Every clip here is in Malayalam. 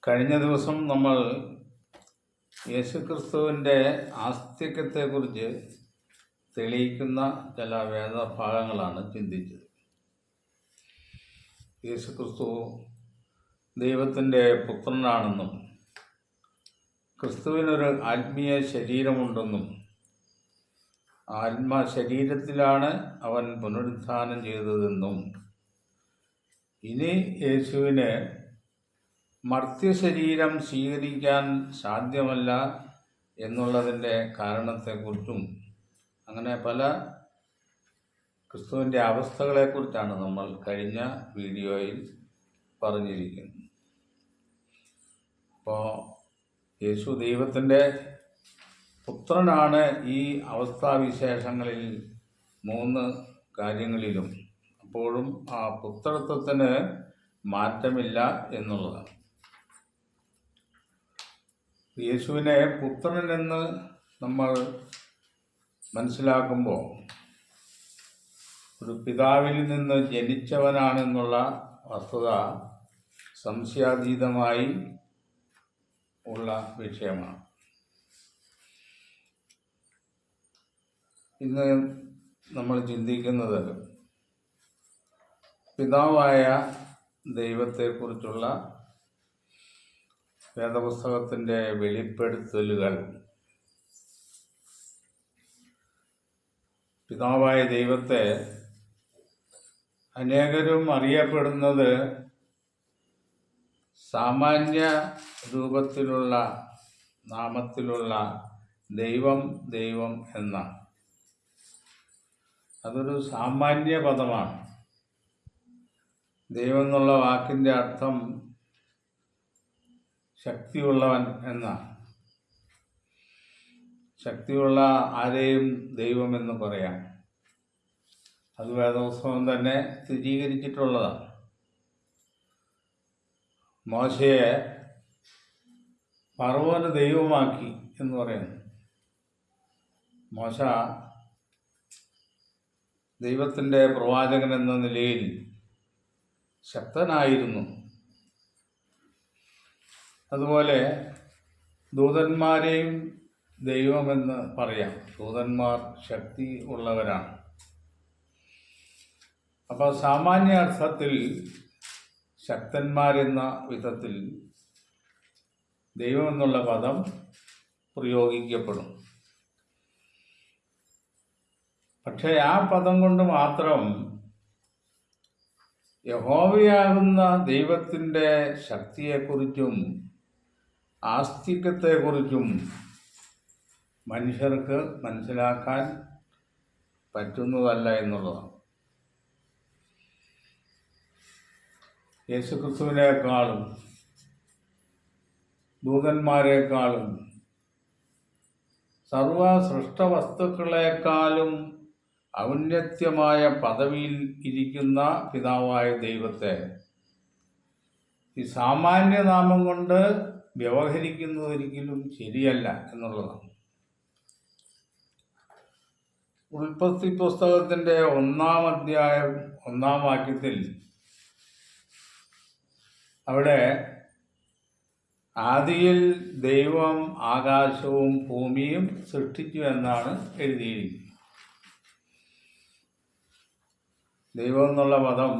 കഴിഞ്ഞ ദിവസം നമ്മൾ യേശുക്രിസ്തുവിൻ്റെ ആസ്തിക്യത്തെക്കുറിച്ച് തെളിയിക്കുന്ന ചില വേദഭാഗങ്ങളാണ് ചിന്തിച്ചത്. യേശുക്രിസ്തു ദൈവത്തിൻ്റെ പുത്രനാണെന്നും ക്രിസ്തുവിനൊരു ആത്മീയ ശരീരമുണ്ടെന്നും ആത്മശരീരത്തിലാണ് അവൻ പുനരുത്ഥാനം ചെയ്തതെന്നും ഇനി യേശുവിന് മർത്യശരീരം സ്വീകരിക്കാൻ സാധ്യമല്ല എന്നുള്ളതിൻ്റെ കാരണത്തെക്കുറിച്ചും അങ്ങനെ പല ക്രിസ്തുവിൻ്റെ അവസ്ഥകളെക്കുറിച്ചാണ് നമ്മൾ കഴിഞ്ഞ വീഡിയോയിൽ പറഞ്ഞിരിക്കുന്നത്. അപ്പോൾ യേശു ദൈവത്തിൻ്റെ പുത്രനാണ്. ഈ അവസ്ഥാവിശേഷങ്ങളിൽ 3 കാര്യങ്ങളിലും അപ്പോഴും ആ പുത്രത്വത്തിന് മാറ്റമില്ല എന്നുള്ളതാണ്. യേശുവിനെ പുത്രനെന്ന് നമ്മൾ മനസ്സിലാക്കുമ്പോൾ ഒരു പിതാവിൽ നിന്ന് ജനിച്ചവനാണെന്നുള്ള വസ്തുത സംശയാതീതമായി ഉള്ള വിഷയമാണ്. ഇന്ന് നമ്മൾ ചിന്തിക്കുന്നത് പിതാവായ ദൈവത്തെക്കുറിച്ചുള്ള വേദപുസ്തകത്തിൻ്റെ വെളിപ്പെടുത്തലുകൾ. പിതാവായ ദൈവത്തെ അനേകരും അറിയപ്പെടുന്നത് സാമാന്യ രൂപത്തിലുള്ള നാമത്തിലുള്ള ദൈവം ദൈവം എന്നാണ്. അതൊരു സാമാന്യ പദമാണ്. ദൈവം എന്നുള്ള വാക്കിൻ്റെ അർത്ഥം ശക്തിയുള്ളവൻ എന്നാണ്. ശക്തിയുള്ള ആരെയും ദൈവമെന്ന് പറയാം. അത് വേദപുസ്തകം തന്നെ സ്ഥിരീകരിച്ചിട്ടുള്ളതാണ്. മോശയെ ഫറവോന് ദൈവമാക്കി എന്ന് പറയുന്നു. മോശ ദൈവത്തിൻ്റെ പ്രവാചകൻ എന്ന നിലയിൽ ശക്തനായിരുന്നു. അതുപോലെ ദൂതന്മാരെയും ദൈവമെന്ന് പറയാം. ദൂതന്മാർ ശക്തി ഉള്ളവരാണ്. അപ്പോൾ സാമാന്യ അർത്ഥത്തിൽ ശക്തന്മാരെന്ന വിധത്തിൽ ദൈവം എന്നുള്ള പദം പ്രയോഗിക്കപ്പെടും. പക്ഷേ ആ പദം കൊണ്ട് മാത്രം യഹോവയാകുന്ന ദൈവത്തിൻ്റെ ശക്തിയെക്കുറിച്ചും ആസ്തിക്യത്തെക്കുറിച്ചും മനുഷ്യർക്ക് മനസ്സിലാക്കാൻ പറ്റുന്നതല്ല എന്നുള്ളതാണ്. യേശുക്രിസ്തുവിനേക്കാളും ദൂതന്മാരെക്കാളും സർവ സൃഷ്ടവസ്തുക്കളെക്കാളും ഔന്നത്യമായ പദവിയിൽ ഇരിക്കുന്ന പിതാവായ ദൈവത്തെ ഈ സാമാന്യ നാമം കൊണ്ട് വ്യവഹരിക്കുന്നത് ഒരിക്കലും ശരിയല്ല എന്നുള്ളതാണ്. ഉൽപ്പത്തി പുസ്തകത്തിൻ്റെ 1-ാം അധ്യായം 1-ാം വാക്യത്തിൽ അവിടെ ആദിയിൽ ദൈവം ആകാശവും ഭൂമിയും സൃഷ്ടിച്ചു എന്നാണ് എഴുതിയിരിക്കുന്നത്. ദൈവം എന്നുള്ള പദം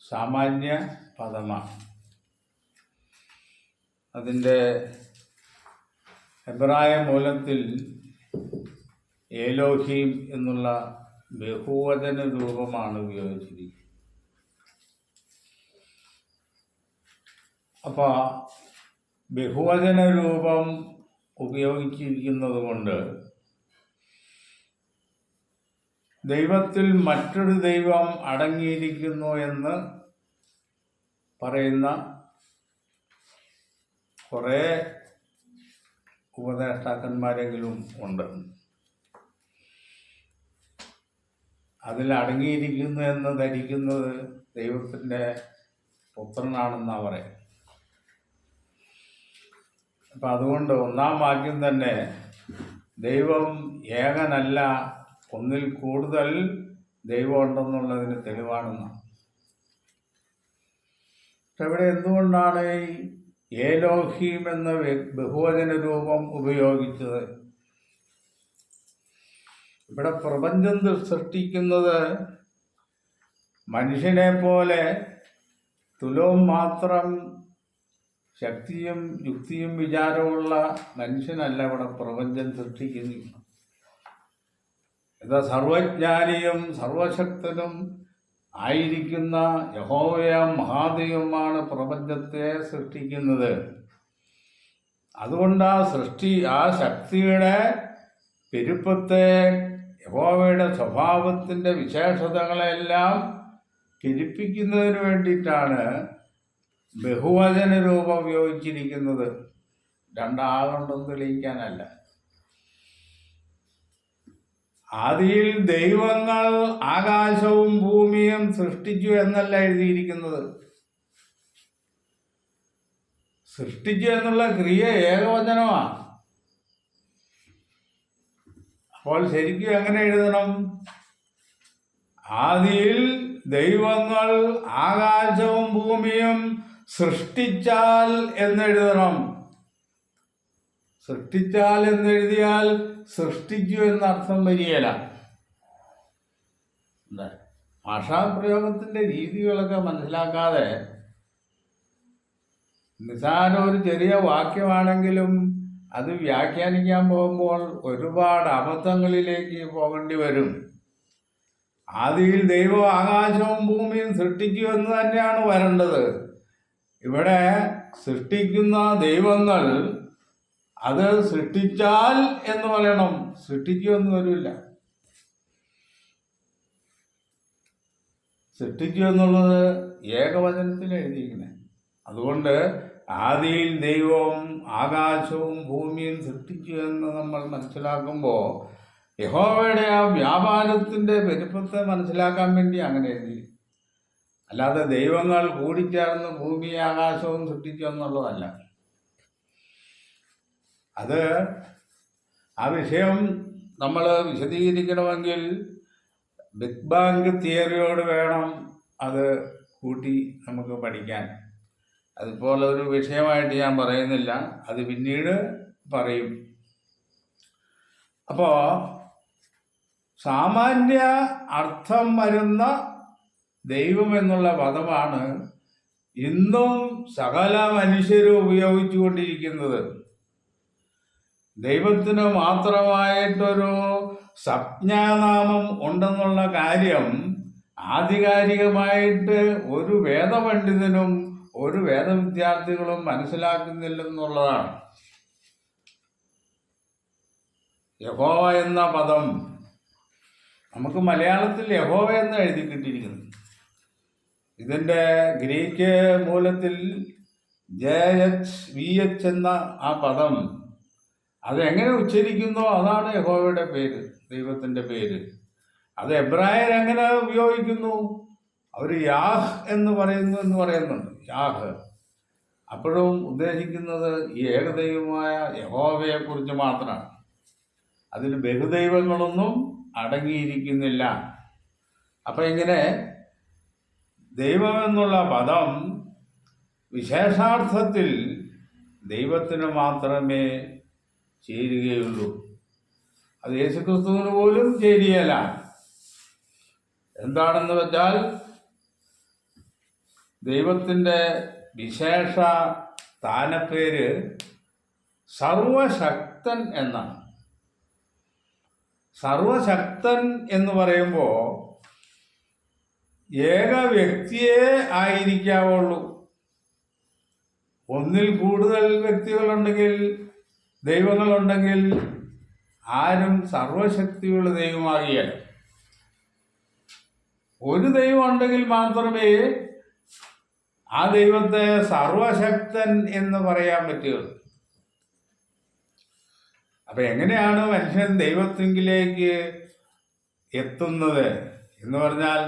സാമാന്യ പദമാണ്. അതിൻ്റെ എബ്രായ മൂലത്തിൽ ഏലോഹീം എന്നുള്ള ബഹുവചന രൂപമാണ് ഉപയോഗിച്ചിരിക്കുന്നത്. അപ്പോൾ ബഹുവചന രൂപം ഉപയോഗിച്ചിരിക്കുന്നത് കൊണ്ട് ദൈവത്തിൽ മറ്റൊരു ദൈവം അടങ്ങിയിരിക്കുന്നു എന്ന് പറയുന്ന കുറേ ഉപദേഷ്ടാക്കന്മാരെങ്കിലും ഉണ്ട്. അതിൽ അടങ്ങിയിരിക്കുന്നു എന്ന് ധരിക്കുന്നത് ദൈവത്തിൻ്റെ പുത്രനാണെന്നാണ് പറയുന്നത്. അപ്പം അതുകൊണ്ട് 1-ാം വാക്യം തന്നെ ദൈവം ഏകനല്ല, ഒന്നിൽ കൂടുതൽ ദൈവം ഉണ്ടെന്നുള്ളതിന് തെളിവാണെന്നാണ്. പക്ഷെ ഇവിടെ എന്തുകൊണ്ടാണ് ഈ ഏലോഹീം എന്ന ബഹുവചന രൂപം ഉപയോഗിച്ചത്? ഇവിടെ പ്രപഞ്ചം സൃഷ്ടിക്കുന്നത് മനുഷ്യനെ പോലെ തുലവും മാത്രം ശക്തിയും യുക്തിയും വിചാരവുമുള്ള മനുഷ്യനല്ല ഇവിടെ പ്രപഞ്ചം സൃഷ്ടിക്കുന്നു. ഇത് സർവജ്ഞാനിയും സർവശക്തനും ആയിരിക്കുന്ന യഹോവയാം മഹാദൈവമാണ് പ്രപഞ്ചത്തെ സൃഷ്ടിക്കുന്നത്. അതുകൊണ്ട് ആ ശക്തിയുടെ പെരുപ്പത്തെ, യഹോവയുടെ സ്വഭാവത്തിൻ്റെ വിശേഷതകളെല്ലാം പെരുപ്പിക്കുന്നതിന് വേണ്ടിയിട്ടാണ് ബഹുവചന രൂപം ഉപയോഗിച്ചിരിക്കുന്നത്. രണ്ടാളുണ്ടെന്ന് തെളിയിക്കാനല്ല. ആദിയിൽ ദൈവങ്ങൾ ആകാശവും ഭൂമിയും സൃഷ്ടിച്ചു എന്നല്ല എഴുതിയിരിക്കുന്നത്. സൃഷ്ടിച്ചു എന്നുള്ള ക്രിയ ഏകവചനമാണ്. അപ്പോൾ ശരിക്കും എങ്ങനെ എഴുതണം? ആദിയിൽ ദൈവങ്ങൾ ആകാശവും ഭൂമിയും സൃഷ്ടിച്ചാൽ എന്നെഴുതണം. സൃഷ്ടിച്ചാൽ എന്നെഴുതിയാൽ സൃഷ്ടിച്ചു എന്നർത്ഥം വരികയില്ല. ഭാഷാപ്രയോഗത്തിൻ്റെ രീതികളൊക്കെ മനസ്സിലാക്കാതെ നിസ്സാര ഒരു ചെറിയ വാക്യമാണെങ്കിലും അത് വ്യാഖ്യാനിക്കാൻ പോകുമ്പോൾ ഒരുപാട് അബദ്ധങ്ങളിലേക്ക് പോകേണ്ടി വരും. ആദിയിൽ ദൈവം ആകാശവും ഭൂമിയും സൃഷ്ടിച്ചു എന്ന് തന്നെയാണ് വരേണ്ടത്. ഇവിടെ സൃഷ്ടിക്കുന്ന ദൈവങ്ങൾ അത് സൃഷ്ടിച്ചാൽ എന്ന് പറയണം. സൃഷ്ടിച്ചു എന്ന് വരില്ല. സൃഷ്ടിച്ചു എന്നുള്ളത് ഏകവചനത്തിൽ എഴുതിയിരിക്കുന്നത്. അതുകൊണ്ട് ആദിയിൽ ദൈവവും ആകാശവും ഭൂമിയും സൃഷ്ടിച്ചു എന്ന് നമ്മൾ മനസ്സിലാക്കുമ്പോൾ യഹോവയുടെ ആ വ്യാപാരത്തിൻ്റെ പെരുപ്പത്തെ മനസ്സിലാക്കാൻ വേണ്ടി അങ്ങനെ എഴുതി. അല്ലാതെ ദൈവങ്ങൾ കൂടിച്ചേർന്ന് ഭൂമി ആകാശവും സൃഷ്ടിച്ചു എന്നുള്ളതല്ല. അത് ആ വിഷയം നമ്മൾ വിശദീകരിക്കണമെങ്കിൽ ബിഗ് ബാങ് തിയറിയോട് വേണം അത് കൂട്ടി നമുക്ക് പഠിക്കാൻ. അതുപോലെ ഒരു വിഷയമായിട്ട് ഞാൻ പറയുന്നില്ല, അത് പിന്നീട് പറയും. അപ്പോൾ സാമാന്യ അർത്ഥം വരുന്ന ദൈവം എന്നുള്ള പദമാണ് ഇന്നും സകല മനുഷ്യരും ഉപയോഗിച്ചു കൊണ്ടിരിക്കുന്നത്. ദൈവത്തിന് മാത്രമായിട്ടൊരു സംജ്ഞാനാമം ഉണ്ടെന്നുള്ള കാര്യം ആധികാരികമായിട്ട് ഒരു വേദപണ്ഡിതനും ഒരു വേദവിദ്യാർത്ഥികളും മനസ്സിലാക്കുന്നില്ലെന്നുള്ളതാണ്. യഹോവ എന്ന പദം നമുക്ക് മലയാളത്തിൽ യഹോവ എന്ന് എഴുതി കിട്ടിയിരിക്കുന്നു. ഇതിൻ്റെ ഗ്രീക്ക് മൂലത്തിൽ JHVH എന്ന ആ പദം അതെങ്ങനെ ഉച്ചരിക്കുന്നോ അതാണ് യഹോവയുടെ പേര്, ദൈവത്തിൻ്റെ പേര്. അത് എബ്രായർ എങ്ങനെ ഉപയോഗിക്കുന്നു? അവർ യാഹ് എന്ന് പറയുന്നുണ്ട്. യാഹ് അപ്പോഴും ഉദ്ദേശിക്കുന്നത് ഈ ഏകദൈവമായ യഹോവയെക്കുറിച്ച് മാത്രമാണ്. അതിൽ ബഹുദൈവങ്ങളൊന്നും അടങ്ങിയിരിക്കുന്നില്ല. അപ്പം ഇങ്ങനെ ദൈവമെന്നുള്ള പദം വിശേഷാർത്ഥത്തിൽ ദൈവത്തിന് മാത്രമേ ചേരുകയുള്ളൂ. അത് യേശുക്രിസ്തുവിന് പോലും ചേരുകയില്ല. എന്താണെന്ന് വെച്ചാൽ ദൈവത്തിൻ്റെ വിശേഷ സ്ഥാനപ്പേര് സർവശക്തൻ എന്നാണ്. സർവശക്തൻ എന്ന് പറയുമ്പോൾ ഏക വ്യക്തിയെ ആയിരിക്കാവുള്ളൂ. ഒന്നിൽ കൂടുതൽ വ്യക്തികളുണ്ടെങ്കിൽ, ദൈവങ്ങളുണ്ടെങ്കിൽ ആരും സർവശക്തിയുള്ള ദൈവമാകില്ല. ഒരു ദൈവം ഉണ്ടെങ്കിൽ മാത്രമേ ആ ദൈവത്തെ സർവശക്തൻ എന്ന് പറയാൻ പറ്റുകയുള്ളൂ. അപ്പം എങ്ങനെയാണ് മനുഷ്യൻ ദൈവത്തിങ്കിലേക്ക് എത്തുന്നത് എന്ന് പറഞ്ഞാൽ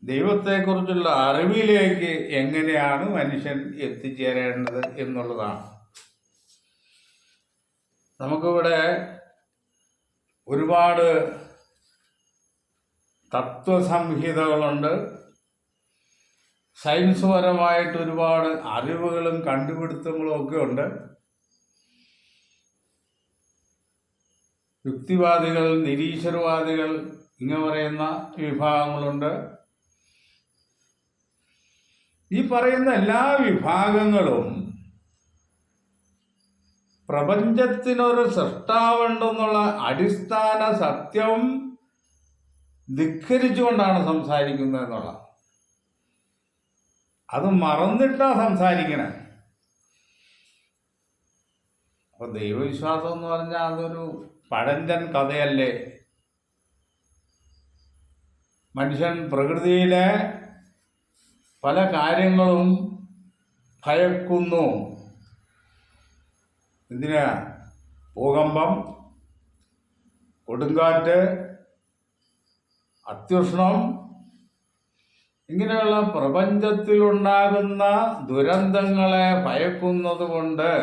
ദൈവത്തെക്കുറിച്ചുള്ള അറിവിലേക്ക് എങ്ങനെയാണ് മനുഷ്യൻ എത്തിച്ചേരേണ്ടത് എന്നുള്ളതാണ്. നമുക്കിവിടെ ഒരുപാട് തത്വസംഹിതകളുണ്ട്, സയൻസ് പരമായിട്ട് ഒരുപാട് അറിവുകളും കണ്ടുപിടുത്തങ്ങളും ഒക്കെ ഉണ്ട്. യുക്തിവാദികൾ, നിരീശ്വരവാദികൾ ഇങ്ങനെ പറയുന്ന വിഭാഗങ്ങളുണ്ട്. ഈ പറയുന്ന എല്ലാ വിഭാഗങ്ങളും പ്രപഞ്ചത്തിനൊരു സൃഷ്ടാവുണ്ടെന്നുള്ള അടിസ്ഥാന സത്യം ധിക്കരിച്ചുകൊണ്ടാണ് സംസാരിക്കുന്നത് എന്നുള്ള, അത് മറന്നിട്ടാ സംസാരിക്കണേ. അപ്പൊ ദൈവവിശ്വാസം എന്ന് പറഞ്ഞാൽ അതൊരു പഴഞ്ചൻ കഥയല്ലേ. മനുഷ്യൻ പ്രകൃതിയിലെ പല കാര്യങ്ങളും ഭയക്കുന്നു. എന്തിനാ? ഭൂകമ്പം, കൊടുങ്കാറ്റ്, അത്യുഷ്ണം, ഇങ്ങനെയുള്ള പ്രപഞ്ചത്തിലുണ്ടാകുന്ന ദുരന്തങ്ങളെ ഭയക്കുന്നത് കൊണ്ട്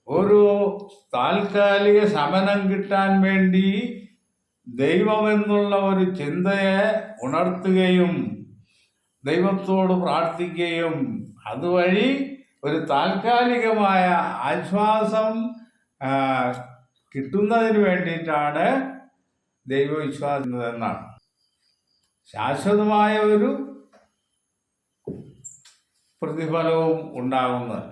ഒരു താൽക്കാലിക ശമനം കിട്ടാൻ വേണ്ടി ദൈവമെന്നുള്ള ഒരു ചിന്തയെ ഉണർത്തുകയും ദൈവത്തോട് പ്രാർത്ഥിക്കുകയും അതുവഴി ഒരു താൽക്കാലികമായ ആശ്വാസം കിട്ടുന്നതിന് വേണ്ടിയിട്ടാണ് ദൈവവിശ്വാസം എന്നാണ്. ശാശ്വതമായ ഒരു പ്രതിഫലവും ഉണ്ടാകുന്നത്.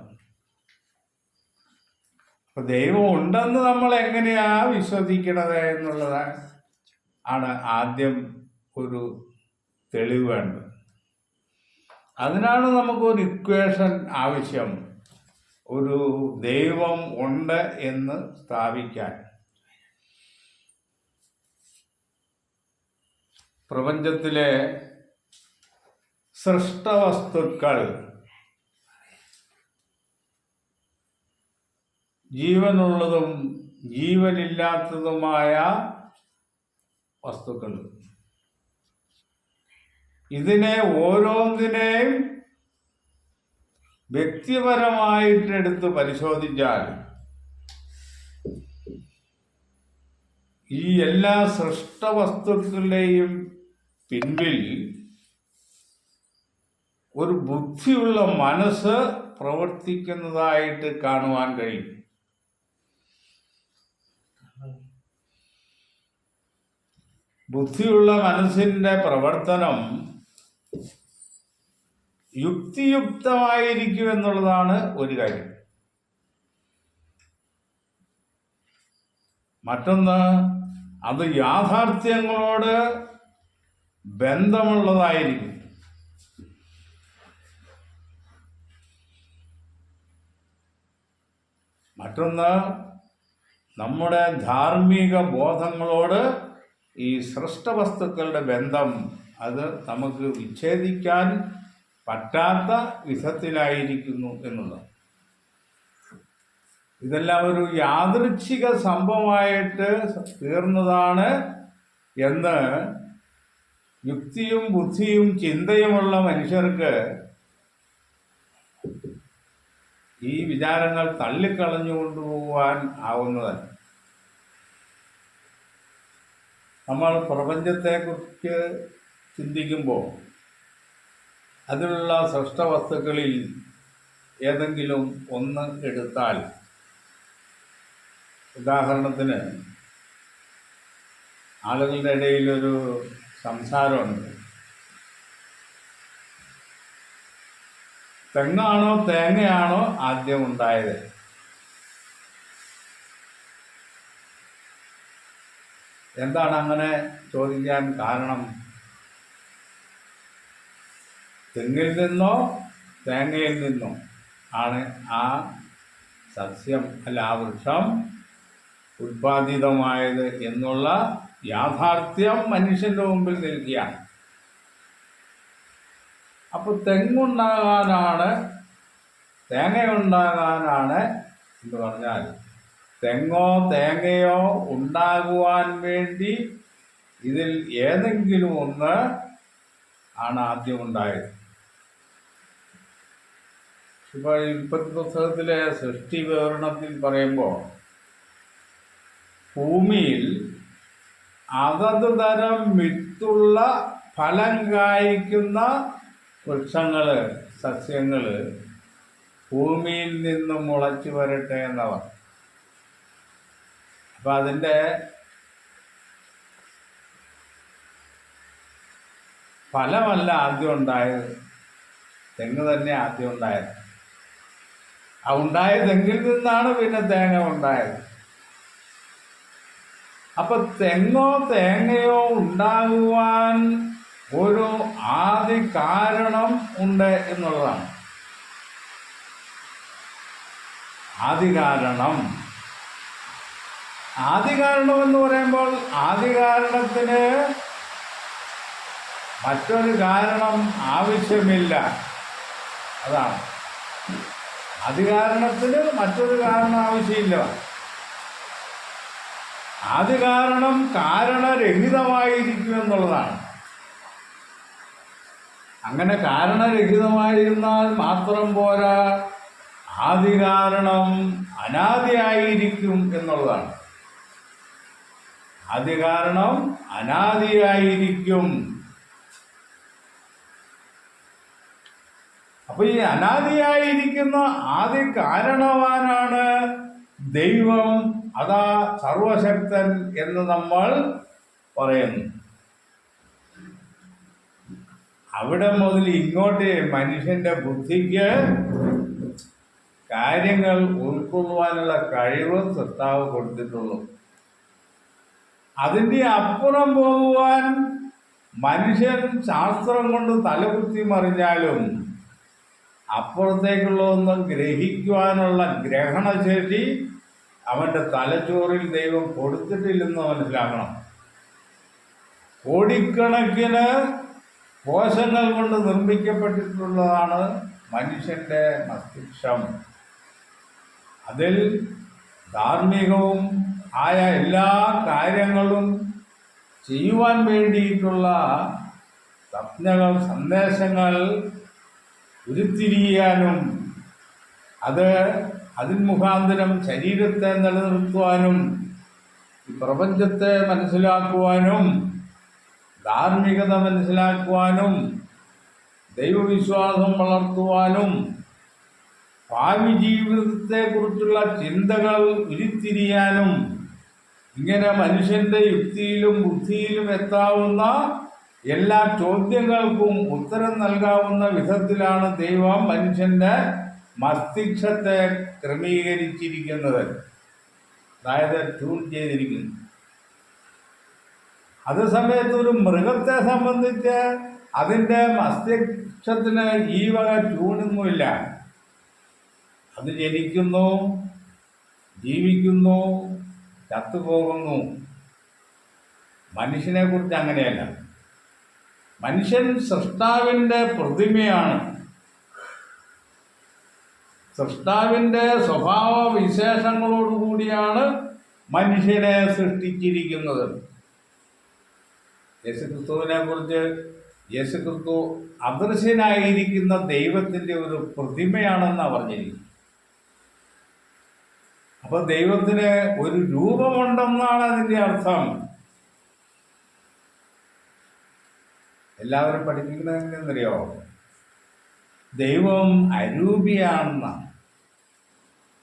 അപ്പൊ ദൈവം ഉണ്ടെന്ന് നമ്മൾ എങ്ങനെയാ വിശ്വസിക്കണത് എന്നുള്ളത് ആണ് ആദ്യം ഒരു തെളിവ് വേണ്ടത്. അതിനാണ് നമുക്കൊരു ഇക്വേഷൻ ആവശ്യം, ഒരു ദൈവം ഉണ്ട് എന്ന് സ്ഥാപിക്കാൻ. പ്രപഞ്ചത്തിലെ സൃഷ്ടവസ്തുക്കൾ, ജീവനുള്ളതും ജീവനില്ലാത്തതുമായ വസ്തുക്കൾ, ഇതിനെ ഓരോന്നിനെയും വ്യക്തിപരമായിട്ടെടുത്ത് പരിശോധിച്ചാൽ ഈ എല്ലാ സൃഷ്ടവസ്തുക്കളുടെയും പിൻപിൽ ഒരു ബുദ്ധിയുള്ള മനസ്സ് പ്രവർത്തിക്കുന്നതായിട്ട് കാണുവാൻ കഴിയും. ബുദ്ധിയുള്ള മനസ്സിന്റെ പ്രവർത്തനം യുക്തിയുക്തമായിരിക്കും എന്നുള്ളതാണ് ഒരു കാര്യം. മറ്റൊന്ന്, അത് യാഥാർത്ഥ്യങ്ങളോട് ബന്ധമുള്ളതായിരിക്കും. മറ്റൊന്ന്, നമ്മുടെ ധാർമ്മിക ബോധങ്ങളോട് ഈ സൃഷ്ടവസ്തുക്കളുടെ ബന്ധം അത് നമുക്ക് വിച്ഛേദിക്കാൻ പറ്റാത്ത വിധത്തിലായിരിക്കുന്നു എന്നുള്ളത്. ഇതെല്ലാം ഒരു യാദൃച്ഛിക സംഭവമായിട്ട് തീർന്നതാണ് എന്ന് യുക്തിയും ബുദ്ധിയും ചിന്തയുമുള്ള മനുഷ്യർക്ക് ഈ വിചാരങ്ങൾ തള്ളിക്കളഞ്ഞു കൊണ്ടുപോകാൻ ആവുന്നതല്ല. നമ്മൾ പ്രപഞ്ചത്തെക്കുറിച്ച് ചിന്തിക്കുമ്പോൾ അതിലുള്ള സൃഷ്ടവസ്തുക്കളിൽ ഏതെങ്കിലും ഒന്ന് എടുത്താൽ, ഉദാഹരണത്തിന് ആളുകളുടെ ഇടയിലൊരു സംസാരമുണ്ട്, തെങ്ങാണോ തേങ്ങയാണോ ആദ്യം ഉണ്ടായത്? എന്താണ് അങ്ങനെ ചോദിക്കാൻ കാരണം? തെങ്ങിൽ നിന്നോ തേങ്ങയിൽ നിന്നോ ആണ് ആ സസ്യം അല്ല ആ വൃക്ഷം ഉത്പാദിതമായത് എന്നുള്ള യാഥാർത്ഥ്യം മനുഷ്യന്റെ മുമ്പിൽ നിൽക്കുകയാണ്. അപ്പോൾ തെങ്ങുണ്ടാകാനാണ്, തേങ്ങയുണ്ടാകാനാണ് എന്ന് പറഞ്ഞാൽ തെങ്ങോ തേങ്ങയോ ഉണ്ടാകുവാൻ വേണ്ടി ഇതിൽ ഏതെങ്കിലും ഒന്ന് ആണ് ആദ്യം ഉണ്ടായത്. ഇപ്പോൾ ഉൽപ്പത്തി പുസ്തകത്തിലെ സൃഷ്ടി വിവരണത്തിൽ പറയുമ്പോൾ ഭൂമിയിൽ അതത് തരം വിത്തുള്ള ഫലം കായ്ക്കുന്ന വൃക്ഷങ്ങൾ, സസ്യങ്ങൾ ഭൂമിയിൽ നിന്നും മുളച്ചു വരട്ടെ എന്നവർ. അപ്പം അതിൻ്റെ ഫലമല്ല ആദ്യം ഉണ്ടായത്, തെങ്ങ് തന്നെ ആദ്യം ഉണ്ടായത്. ആ ഉണ്ടായ തെങ്ങിൽ നിന്നാണ് പിന്നെ തേങ്ങ ഉണ്ടായത്. അപ്പൊ തെങ്ങോ തേങ്ങയോ ഉണ്ടാകുവാൻ ഒരു ആദി കാരണം ഉണ്ട് എന്നുള്ളതാണ്. ആദി കാരണം എന്ന് പറയുമ്പോൾ ആദി കാരണത്തിന് മറ്റൊരു കാരണം ആവശ്യമില്ല. അതാണ് ആദി കാരണത്തിന് മറ്റൊരു കാരണം ആവശ്യമില്ല. ആദി കാരണം കാരണരഹിതമായിരിക്കും എന്നുള്ളതാണ്. അങ്ങനെ കാരണരഹിതമായിരുന്നാൽ മാത്രം പോരാ, ആദി കാരണം അനാദിയായിരിക്കും എന്നുള്ളതാണ്. ആദി കാരണം അനാദിയായിരിക്കും. അപ്പൊ ഈ അനാദിയായിരിക്കുന്ന ആദി കാരണവാനാണ് ദൈവം, അതാ സർവശക്തൻ എന്ന് നമ്മൾ പറയുന്നു. അവിടെ മുതൽ ഇങ്ങോട്ട് മനുഷ്യന്റെ ബുദ്ധിക്ക് കാര്യങ്ങൾ ഉൾക്കൊള്ളുവാനുള്ള കഴിവ് സൃഷ്ടാവ് കൊടുത്തിട്ടുള്ളൂ. അതിൻ്റെ അപ്പുറം പോകുവാൻ മനുഷ്യൻ ശാസ്ത്രം കൊണ്ട് തലകുത്തി മറിഞ്ഞാലും അപ്പുറത്തേക്കുള്ള ഒന്നും ഗ്രഹിക്കുവാനുള്ള ഗ്രഹണശേഷി അവൻ്റെ തലച്ചോറിൽ ദൈവം കൊടുത്തിട്ടില്ലെന്ന് മനസ്സിലാക്കണം. കോടിക്കണക്കിന് കോശങ്ങൾ കൊണ്ട് നിർമ്മിക്കപ്പെട്ടിട്ടുള്ളതാണ് മനുഷ്യൻ്റെ മസ്തിഷ്കം. അതിൽ ധാർമ്മികവും ആയ എല്ലാ കാര്യങ്ങളും ചെയ്യുവാൻ വേണ്ടിയിട്ടുള്ള സ്വപ്നങ്ങൾ, സന്ദേശങ്ങൾ ഉരുത്തിരിയാനും അതിൻ മുഖാന്തരം ശരീരത്തെ നിലനിർത്തുവാനും ഈ പ്രപഞ്ചത്തെ മനസ്സിലാക്കുവാനും ധാർമ്മികത മനസ്സിലാക്കുവാനും ദൈവവിശ്വാസം വളർത്തുവാനും ഭാവി ജീവിതത്തെക്കുറിച്ചുള്ള ചിന്തകൾ ഉരുത്തിരിയാനും ഇങ്ങനെ മനുഷ്യന്റെ യുക്തിയിലും ബുദ്ധിയിലും എത്താവുന്ന എല്ലാ ചോദ്യങ്ങൾക്കും ഉത്തരം നൽകാവുന്ന വിധത്തിലാണ് ദൈവം മനുഷ്യന്റെ മസ്തിഷ്കത്തെ ക്രമീകരിച്ചിരിക്കുന്നത്, അതായത് ട്യൂൺ ചെയ്തിരിക്കുന്നു. അതേസമയത്ത് ഒരു മൃഗത്തെ സംബന്ധിച്ച് അതിൻ്റെ മസ്തിഷ്കത്തിന് ഈ വക ട്യൂണൊന്നുമില്ല. അത് ജനിക്കുന്നു, ജീവിക്കുന്നു, ചത്തുപോകുന്നു. മനുഷ്യനെ കുറിച്ച് അങ്ങനെയല്ല. മനുഷ്യൻ സൃഷ്ടാവിൻ്റെ പ്രതിമയാണ്. സൃഷ്ടാവിൻ്റെ സ്വഭാവ വിശേഷങ്ങളോടുകൂടിയാണ് മനുഷ്യനെ സൃഷ്ടിച്ചിരിക്കുന്നത്. യേശുക്രിസ്തുവിനെ കുറിച്ച് യേശുക്രിസ്തു അദൃശ്യനായിരിക്കുന്ന ദൈവത്തിൻ്റെ ഒരു പ്രതിമയാണെന്നാണ് പറഞ്ഞിരിക്കുന്നത്. അപ്പൊ ദൈവത്തിന് ഒരു രൂപമുണ്ടെന്നാണ് അതിൻ്റെ അർത്ഥം. എല്ലാവരും പഠിപ്പിക്കുന്നത് എങ്ങനെയെന്നറിയോ? ദൈവം അരൂപിയാണെന്നാണ്.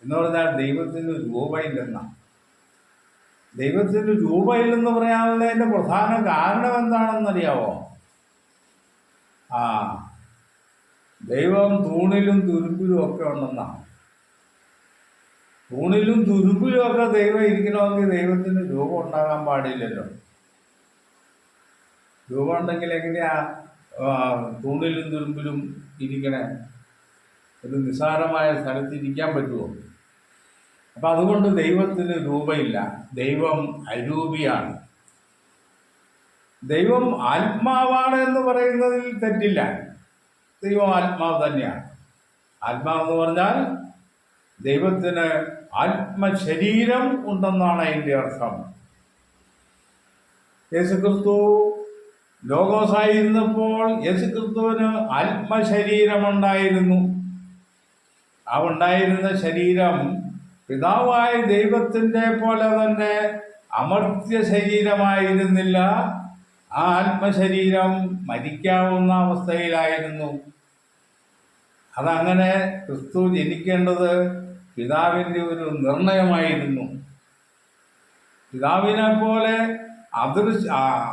എന്ന് പറഞ്ഞാൽ ദൈവത്തിന് രൂപയില്ലെന്നാണ്. ദൈവത്തിന് രൂപയില്ലെന്ന് പറയാനുള്ളതിൻ്റെ പ്രധാന കാരണം എന്താണെന്നറിയാവോ? ദൈവം തൂണിലും തുരുമ്പിലും ഒക്കെ ഉണ്ടെന്നാണ്. തൂണിലും തുരുമ്പിലും ഒക്കെ ദൈവം ഇരിക്കണമെങ്കിൽ ദൈവത്തിന് രൂപം ഉണ്ടാകാൻ പാടില്ലല്ലോ. രൂപം ഉണ്ടെങ്കിൽ എങ്ങനെയാ തൂണിലും തുരുമ്പിലും ഇരിക്കണേ? ഒരു നിസ്സാരമായ സ്ഥലത്ത് ഇരിക്കാൻ പറ്റുമോ? അപ്പം അതുകൊണ്ട് ദൈവത്തിന് രൂപമില്ല. ദൈവം അരൂപിയാണ്. ദൈവം ആത്മാവാണ് എന്ന് പറയുന്നതിൽ തെറ്റില്ല. ദൈവം ആത്മാവ് തന്നെയാണ്. ആത്മാവെന്ന് പറഞ്ഞാൽ ദൈവത്തിന് ആത്മശരീരം ഉണ്ടെന്നാണ് അതിൻ്റെ അർത്ഥം. യേശുക്രിസ്തു ലോകോസായിരുന്നപ്പോൾ യേശുക്രിസ്തുവിന് ആത്മശരീരമുണ്ടായിരുന്നു. ആ ഉണ്ടായിരുന്ന ശരീരം പിതാവായ ദൈവത്തിൻ്റെ പോലെ തന്നെ അമർത്യ ശരീരമായിരുന്നില്ല. ആ ആത്മശരീരം മരിക്കാവുന്ന അവസ്ഥയിലായിരുന്നു. അതങ്ങനെ ക്രിസ്തു ജനിക്കേണ്ടത് പിതാവിൻ്റെ ഒരു നിർണയമായിരുന്നു. പിതാവിനെ പോലെ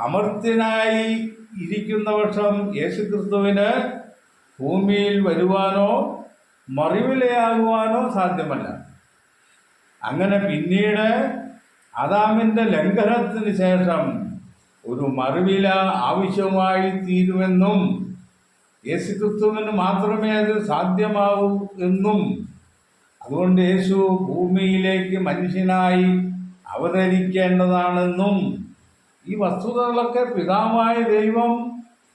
അമർത്യനായി ഇരിക്കുന്ന പക്ഷം യേശുക്രിസ്തുവിന് ഭൂമിയിൽ വരുവാനോ മറിവിലയാകുവാനോ സാധ്യമല്ല. അങ്ങനെ പിന്നീട് ആദാമിൻ്റെ ലംഘനത്തിന് ശേഷം ഒരു മറിവില ആവശ്യമായി തീരുമെന്നും യേശുക്രിസ്തുവിന് മാത്രമേ അത് സാധ്യമാവൂ എന്നും, അതുകൊണ്ട് യേശു ഭൂമിയിലേക്ക് മനുഷ്യനായി അവതരിക്കേണ്ടതാണെന്നും ഈ വസ്തുതകളൊക്കെ പിതാവായ ദൈവം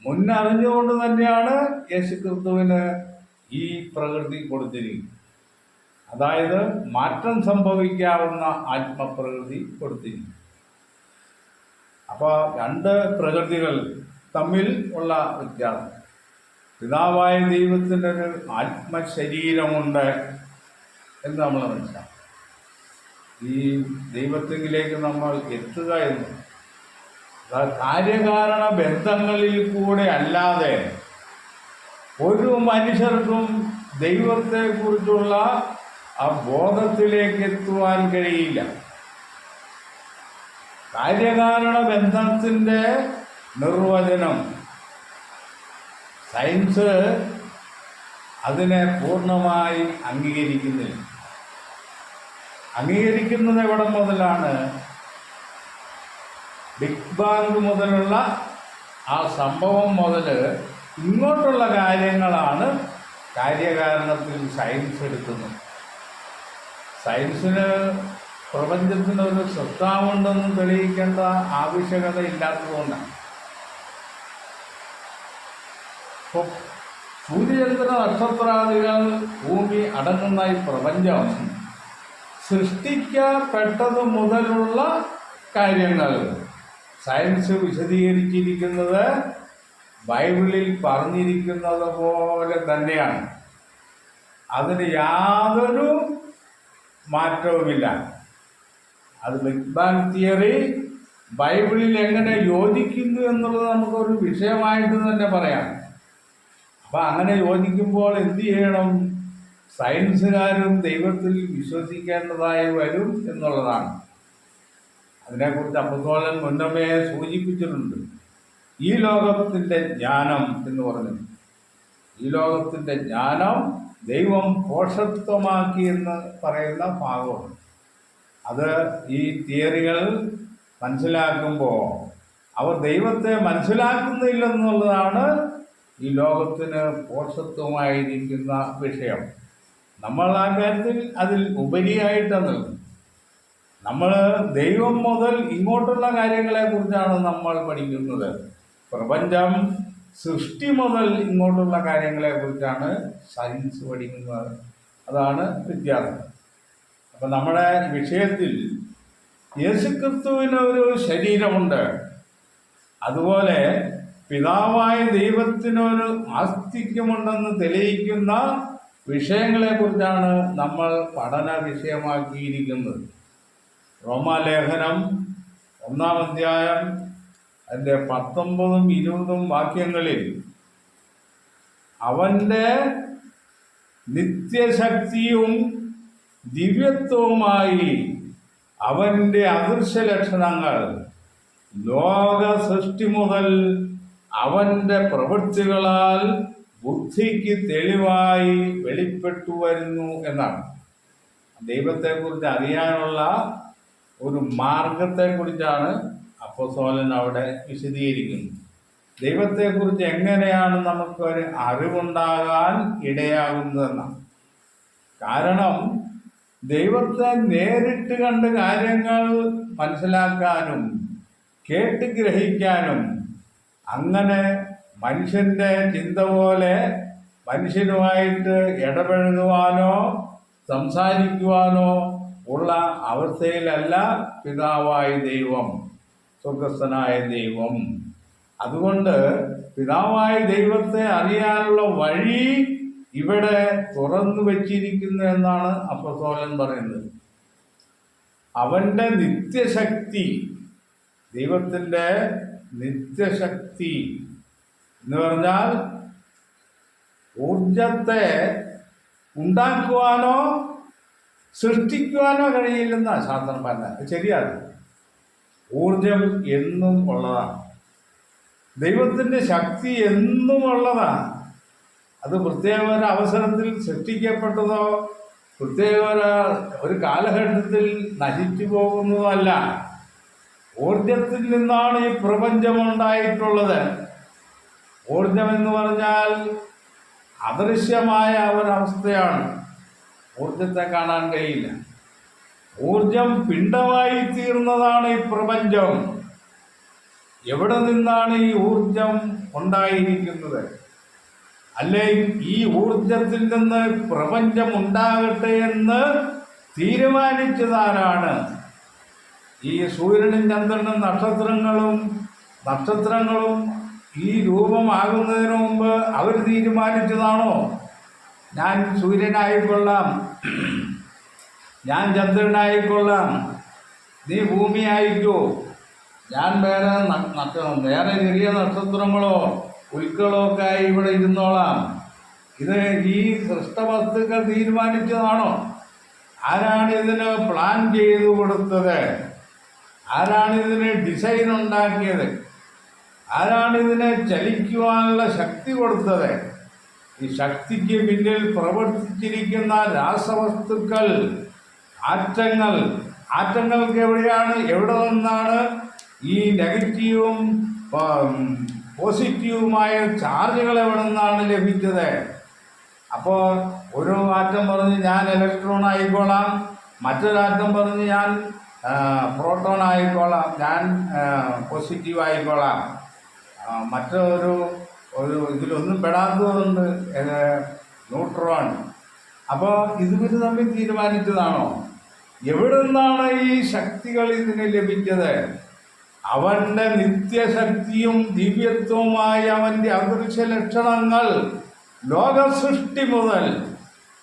മുന്നറിഞ്ഞുകൊണ്ട് തന്നെയാണ് യേശുക്രിസ്തുവിന് ഈ പ്രകൃതി കൊടുത്തിരിക്കുന്നത്. അതായത് മാറ്റം സംഭവിക്കാവുന്ന ആത്മപ്രകൃതി കൊടുത്തിരിക്കുന്നു. അപ്പോൾ രണ്ട് പ്രകൃതികൾ തമ്മിൽ ഉള്ള വ്യത്യാസം. പിതാവായ ദൈവത്തിനൊരു ആത്മശരീരമുണ്ട് എന്ന് നമ്മൾ മനസ്സിലാക്കും. ഈ ദൈവത്തിലേക്ക് നമ്മൾ എത്തുക എന്ന് കാര്യകാരണ ബന്ധങ്ങളിൽ കൂടെ അല്ലാതെ ഒരു മനുഷ്യർക്കും ദൈവത്തെക്കുറിച്ചുള്ള ആ ബോധത്തിലേക്ക് എത്തുവാൻ കഴിയില്ല. കാര്യകാരണ ബന്ധത്തിൻ്റെ നിർവചനം സയൻസ് അതിനെ പൂർണ്ണമായി അംഗീകരിക്കുന്നില്ല. അംഗീകരിക്കുന്നത് എവിടെ മുതലാണ്? ബിഗ് ബാങ് മുതലുള്ള ആ സംഭവം മുതൽ ഇങ്ങോട്ടുള്ള കാര്യങ്ങളാണ് കാര്യകാരണത്തിൽ സയൻസ് എടുക്കുന്നത്. സയൻസിന് പ്രപഞ്ചത്തിനൊരു സൃഷ്ടാവുണ്ടെന്ന് തെളിയിക്കേണ്ട ആവശ്യകത ഇല്ലാത്തതുകൊണ്ടാണ്. ഇപ്പോൾ സൂര്യചന്ദ്ര നക്ഷത്രാദികൾ ഭൂമി അടങ്ങുന്ന ഈ പ്രപഞ്ചം സൃഷ്ടിക്കപ്പെട്ടത് മുതലുള്ള കാര്യങ്ങൾ സയൻസ് വിശദീകരിച്ചിരിക്കുന്നത് ബൈബിളിൽ പറഞ്ഞിരിക്കുന്നത് പോലെ തന്നെയാണ്. അതിന് യാതൊരു മാറ്റവുമില്ല. അത് ബിഗ് ബാങ് തിയറി ബൈബിളിൽ എങ്ങനെ യോജിക്കുന്നു എന്നുള്ളത് നമുക്കൊരു വിഷയമായിട്ട് തന്നെ പറയാം. അപ്പം അങ്ങനെ യോജിക്കുമ്പോൾ എന്ത് ചെയ്യണം? സയൻസുകാരും ദൈവത്തിൽ വിശ്വസിക്കേണ്ടതായി വരും എന്നുള്ളതാണ്. അതിനെക്കുറിച്ച് അപ്പോസ്തലൻ മുന്നമേ സൂചിപ്പിച്ചിട്ടുണ്ട്. ഈ ലോകത്തിൻ്റെ ജ്ഞാനം എന്ന് പറഞ്ഞു, ഈ ലോകത്തിൻ്റെ ജ്ഞാനം ദൈവം പോഷത്വമാക്കി എന്ന് പറയുന്ന ഭാഗമുണ്ട്. അത് ഈ തിയറികൾ മനസ്സിലാക്കുമ്പോൾ അവർ ദൈവത്തെ മനസ്സിലാക്കുന്നില്ലെന്നുള്ളതാണ് ഈ ലോകത്തിന് പോഷത്വമായിരിക്കുന്ന വിഷയം. നമ്മൾ ആ കാര്യത്തിൽ അതിൽ ഉപരിയായിട്ടാണ് നമ്മൾ ദൈവം മുതൽ ഇങ്ങോട്ടുള്ള കാര്യങ്ങളെക്കുറിച്ചാണ് നമ്മൾ പഠിക്കുന്നത്. പ്രപഞ്ചം സൃഷ്ടി മുതൽ ഇങ്ങോട്ടുള്ള കാര്യങ്ങളെക്കുറിച്ചാണ് സയൻസ് പഠിക്കുന്നത്. അതാണ് വ്യത്യാസം. അപ്പം നമ്മുടെ വിഷയത്തിൽ യേശുക്രിസ്തുവിന് ഒരു ശരീരമുണ്ട്. അതുപോലെ പിതാവായ ദൈവത്തിനൊരു ആസ്തിക്യമുണ്ടെന്ന് തെളിയിക്കുന്ന വിഷയങ്ങളെക്കുറിച്ചാണ് നമ്മൾ പഠന വിഷയമാക്കിയിരിക്കുന്നത്. റോമാലേഖനം 1-ാം അധ്യായം അതിൻ്റെ 19ഉം 20ഉം വാക്യങ്ങളിൽ അവൻ്റെ നിത്യശക്തിയും ദിവ്യത്വവുമായി അവൻ്റെ അദൃശ്യ ലക്ഷണങ്ങൾ ലോക സൃഷ്ടി മുതൽ അവൻ്റെ പ്രവൃത്തികളാൽ ബുദ്ധിക്ക് തെളിവായി വെളിപ്പെട്ടു വരുന്നു എന്നാണ്. ദൈവത്തെക്കുറിച്ച് അറിയാനുള്ള ഒരു മാർഗത്തെക്കുറിച്ചാണ് അപ്പോസ്തലൻ അവിടെ വിശദീകരിക്കുന്നത്. ദൈവത്തെക്കുറിച്ച് എങ്ങനെയാണ് നമുക്കൊരു അറിവുണ്ടാകാൻ ഇടയാകുന്നതെന്നാണ്. കാരണം ദൈവത്തെ നേരിട്ട് കണ്ട് കാര്യങ്ങൾ മനസ്സിലാക്കാനും കേട്ട് ഗ്രഹിക്കാനും അങ്ങനെ മനുഷ്യൻ്റെ ചിന്ത പോലെ മനുഷ്യനുമായിട്ട് ഇടപഴകുവാനോ സംസാരിക്കുവാനോ ഉള്ള അവസ്ഥയിലല്ല പിതാവായ ദൈവം, സ്വർഗസ്ഥനായ ദൈവം. അതുകൊണ്ട് പിതാവായ ദൈവത്തെ അറിയാനുള്ള വഴി ഇവിടെ തുറന്നു വച്ചിരിക്കുന്നു എന്നാണ് അപ്പോസ്തലൻ പറയുന്നത്. അവൻ്റെ നിത്യശക്തി, ദൈവത്തിൻ്റെ നിത്യശക്തി എന്ന് പറഞ്ഞാൽ ഊർജത്തെ ഉണ്ടാക്കുവാനോ സൃഷ്ടിക്കുവാനോ കഴിയില്ലെന്നാണ് ശാസ്ത്രം പറഞ്ഞത്. ശരിയാണ്. ഊർജം എന്നും ഉള്ളതാണ്. ദൈവത്തിൻ്റെ ശക്തി എന്നും ഉള്ളതാണ്. അത് പ്രത്യേക ഒരു അവസരത്തിൽ സൃഷ്ടിക്കപ്പെട്ടതോ പ്രത്യേക ഒരു കാലഘട്ടത്തിൽ നശിച്ചു പോകുന്നതല്ല. ഊർജത്തിൽ നിന്നാണ് ഈ പ്രപഞ്ചമുണ്ടായിട്ടുള്ളത്. ഊർജമെന്ന് പറഞ്ഞാൽ അദൃശ്യമായ ഒരവസ്ഥയാണ്. ഊർജത്തെ കാണാൻ കഴിയില്ല. ഊർജം പിണ്ഡമായി തീർന്നതാണ് ഈ പ്രപഞ്ചം. എവിടെ നിന്നാണ് ഈ ഊർജം ഉണ്ടായിരിക്കുന്നത്? അല്ലെങ്കിൽ ഈ ഊർജത്തിൽ നിന്ന് പ്രപഞ്ചം ഉണ്ടാകട്ടെ എന്ന് തീരുമാനിച്ചതാരാണ്? ഈ സൂര്യനും ചന്ദ്രനും നക്ഷത്രങ്ങളും ഈ രൂപമാകുന്നതിന് മുമ്പ് അവർ തീരുമാനിച്ചതാണോ? ഞാൻ സൂര്യനായിക്കൊള്ളാം, ഞാൻ ചന്ദ്രനായിക്കൊള്ളാം, നീ ഭൂമിയായിക്കോ, ഞാൻ വേറെ ചെറിയ നക്ഷത്രങ്ങളോ ഉൽക്കളോ ഒക്കെ ആയി ഇവിടെ ഇരുന്നോളാം. ഇത് ഈ സൃഷ്ടവസ്തുക്കൾ തീരുമാനിച്ചതാണോ? ആരാണ് ഇതിന് പ്ലാൻ ചെയ്തു കൊടുത്തത്? ആരാണ് ഇതിന് ഡിസൈൻ ഉണ്ടാക്കിയത്? ആരാണ് ഇതിനെ ചലിക്കുവാനുള്ള ശക്തി കൊടുത്തത്? ഈ ശക്തിക്ക് പിന്നിൽ പ്രവർത്തിച്ചിരിക്കുന്ന രാസവസ്തുക്കൾ, ആറ്റങ്ങൾക്ക് എവിടെ നിന്നാണ് ഈ നെഗറ്റീവും പോസിറ്റീവുമായ ചാർജുകൾ എവിടെ നിന്നാണ് ലഭിച്ചത്? അപ്പോൾ ഒരു ആറ്റം പറഞ്ഞ് ഞാൻ ഇലക്ട്രോൺ ആയിക്കോളാം, മറ്റൊരാറ്റം പറഞ്ഞ് ഞാൻ പ്രോട്ടോൺ ആയിക്കോളാം, ഞാൻ പോസിറ്റീവ് ആയിക്കോളാം, മറ്റൊരു ഇതിലൊന്നും പെടാത്തതുണ്ട് ന്യൂട്രോൺ. അപ്പോൾ ഇത് തമ്മിൽ തീരുമാനിച്ചതാണോ? എവിടെ നിന്നാണ് ഈ ശക്തികൾ ഇതിന് ലഭിച്ചത്? അവൻ്റെ നിത്യശക്തിയും ദിവ്യത്വവുമായ അവൻ്റെ അദൃശ്യ ലക്ഷണങ്ങൾ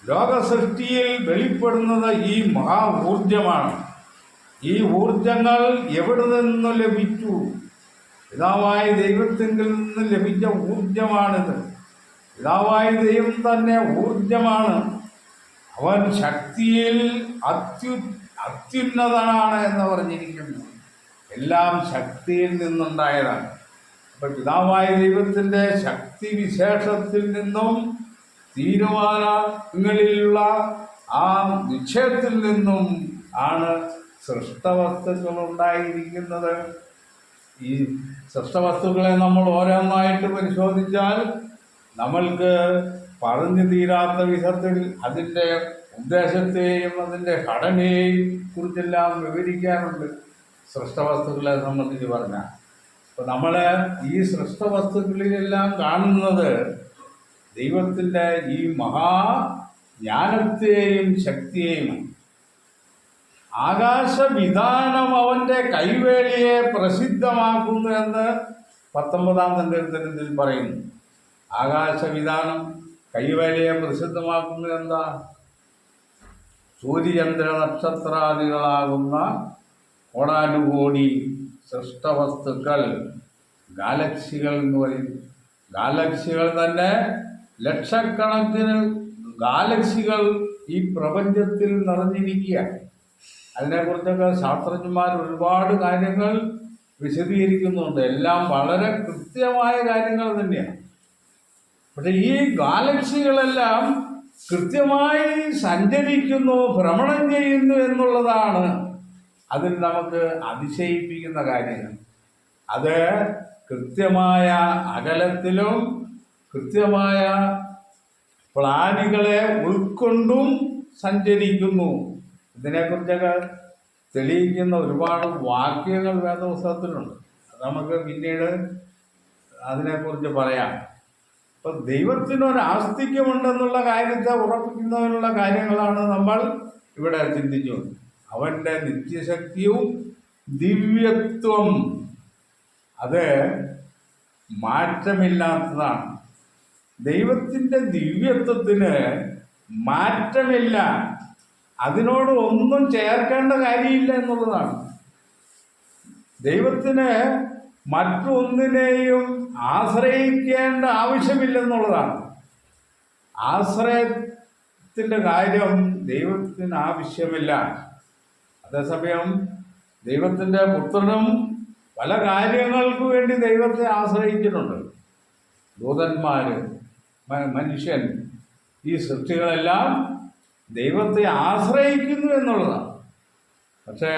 ലോകസൃഷ്ടിയിൽ വെളിപ്പെടുന്നത് ഈ മഹാ ഊർജമാണ്. ഈ ഊർജങ്ങൾ എവിടെ നിന്ന് ലഭിച്ചു? പിതാവായ ദൈവത്തിൽ നിന്ന് ലഭിച്ച ഊർജമാണിത്. പിതാവായ ദൈവം തന്നെ ഊർജമാണ്. അവൻ ശക്തിയിൽ അത്യുന്നതനാണ് എന്ന് പറഞ്ഞിരിക്കുന്നു. എല്ലാം ശക്തിയിൽ നിന്നുണ്ടായതാണ്. അപ്പം പിതാവായ ദൈവത്തിൻ്റെ ശക്തി വിശേഷത്തിൽ നിന്നും തീരുമാനങ്ങളിലുള്ള ആ നിശ്ചയത്തിൽ നിന്നും ആണ് സൃഷ്ടവസ്തുക്കൾ ഉണ്ടായിരിക്കുന്നത്. ഈ സൃഷ്ടവസ്തുക്കളെ നമ്മൾ ഓരോന്നായിട്ട് പരിശോധിച്ചാൽ നമ്മൾക്ക് പറഞ്ഞു തീരാത്ത വിധത്തിൽ അതിൻ്റെ ഉദ്ദേശത്തെയും അതിൻ്റെ ഘടനയെയും കുറിച്ചെല്ലാം വിവരിക്കാനുണ്ട് സൃഷ്ടവസ്തുക്കളെ സംബന്ധിച്ച് പറഞ്ഞാൽ. അപ്പോൾ നമ്മൾ ഈ സൃഷ്ടവസ്തുക്കളിലെല്ലാം കാണുന്നത് ദൈവത്തിൻ്റെ ഈ മഹാജ്ഞാനത്തെയും ശക്തിയെയും. ആകാശവിധാനം അവൻ്റെ കൈവേലിയെ പ്രസിദ്ധമാക്കുന്നു എന്ന് 19-ാം സങ്കീർത്തനത്തിൽ പറയുന്നു. ആകാശവിധാനം കൈവേലിയെ പ്രസിദ്ധമാക്കുന്നത് എന്താ? സൂര്യചന്ദ്ര നക്ഷത്രാദികളാകുന്ന കോടാനുകോടി സൃഷ്ടവസ്തുക്കൾ, ഗാലക്സികൾ എന്ന് പറയും. ഗാലക്സികൾ തന്നെ ലക്ഷക്കണക്കിന് ഗാലക്സികൾ ഈ പ്രപഞ്ചത്തിൽ നിറഞ്ഞിരിക്കുക. അതിനെക്കുറിച്ചൊക്കെ ശാസ്ത്രജ്ഞന്മാർ ഒരുപാട് കാര്യങ്ങൾ വിശദീകരിക്കുന്നുണ്ട്. എല്ലാം വളരെ കൃത്യമായ കാര്യങ്ങൾ തന്നെയാണ്. പക്ഷെ ഈ ഗാലക്സികളെല്ലാം കൃത്യമായി സഞ്ചരിക്കുന്നു, ഭ്രമണം ചെയ്യുന്നു എന്നുള്ളതാണ് അതിൽ നമുക്ക് അതിശയിപ്പിക്കുന്ന കാര്യങ്ങൾ. അത് കൃത്യമായ അകലത്തിലും കൃത്യമായ പ്ലാനുകളെ ഉൾക്കൊണ്ടും സഞ്ചരിക്കുന്നു. ഇതിനെക്കുറിച്ചൊക്കെ തെളിയിക്കുന്ന ഒരുപാട് വാക്യങ്ങൾ വേദപുസ്തകത്തിലുണ്ട്. അത് നമുക്ക് പിന്നീട് അതിനെക്കുറിച്ച് പറയാം. അപ്പം ദൈവത്തിനൊരാസ്തിക്യമുണ്ടെന്നുള്ള കാര്യത്തെ ഉറപ്പിക്കുന്നതിനുള്ള കാര്യങ്ങളാണ് നമ്മൾ ഇവിടെ ചിന്തിച്ചു. അവൻ്റെ നിത്യശക്തിയും ദിവ്യത്വം അത് മാറ്റമില്ലാത്തതാണ്. ദൈവത്തിൻ്റെ ദിവ്യത്വത്തിന് മാറ്റമില്ല. അതിനോട് ഒന്നും ചേർക്കേണ്ട കാര്യമില്ല എന്നുള്ളതാണ്. ദൈവത്തിന് മറ്റൊന്നിനെയും ആശ്രയിക്കേണ്ട ആവശ്യമില്ലെന്നുള്ളതാണ്. ആശ്രയത്തിൻ്റെ കാര്യം ദൈവത്തിന് ആവശ്യമില്ല. അതേസമയം ദൈവത്തിൻ്റെ പുത്രനും പല കാര്യങ്ങൾക്ക് വേണ്ടി ദൈവത്തെ ആശ്രയിച്ചിട്ടുണ്ട്. ദൂതന്മാർ, മനുഷ്യൻ, ഈ സൃഷ്ടികളെല്ലാം ദൈവത്തെ ആശ്രയിക്കുന്നു എന്നുള്ളതാണ്. പക്ഷേ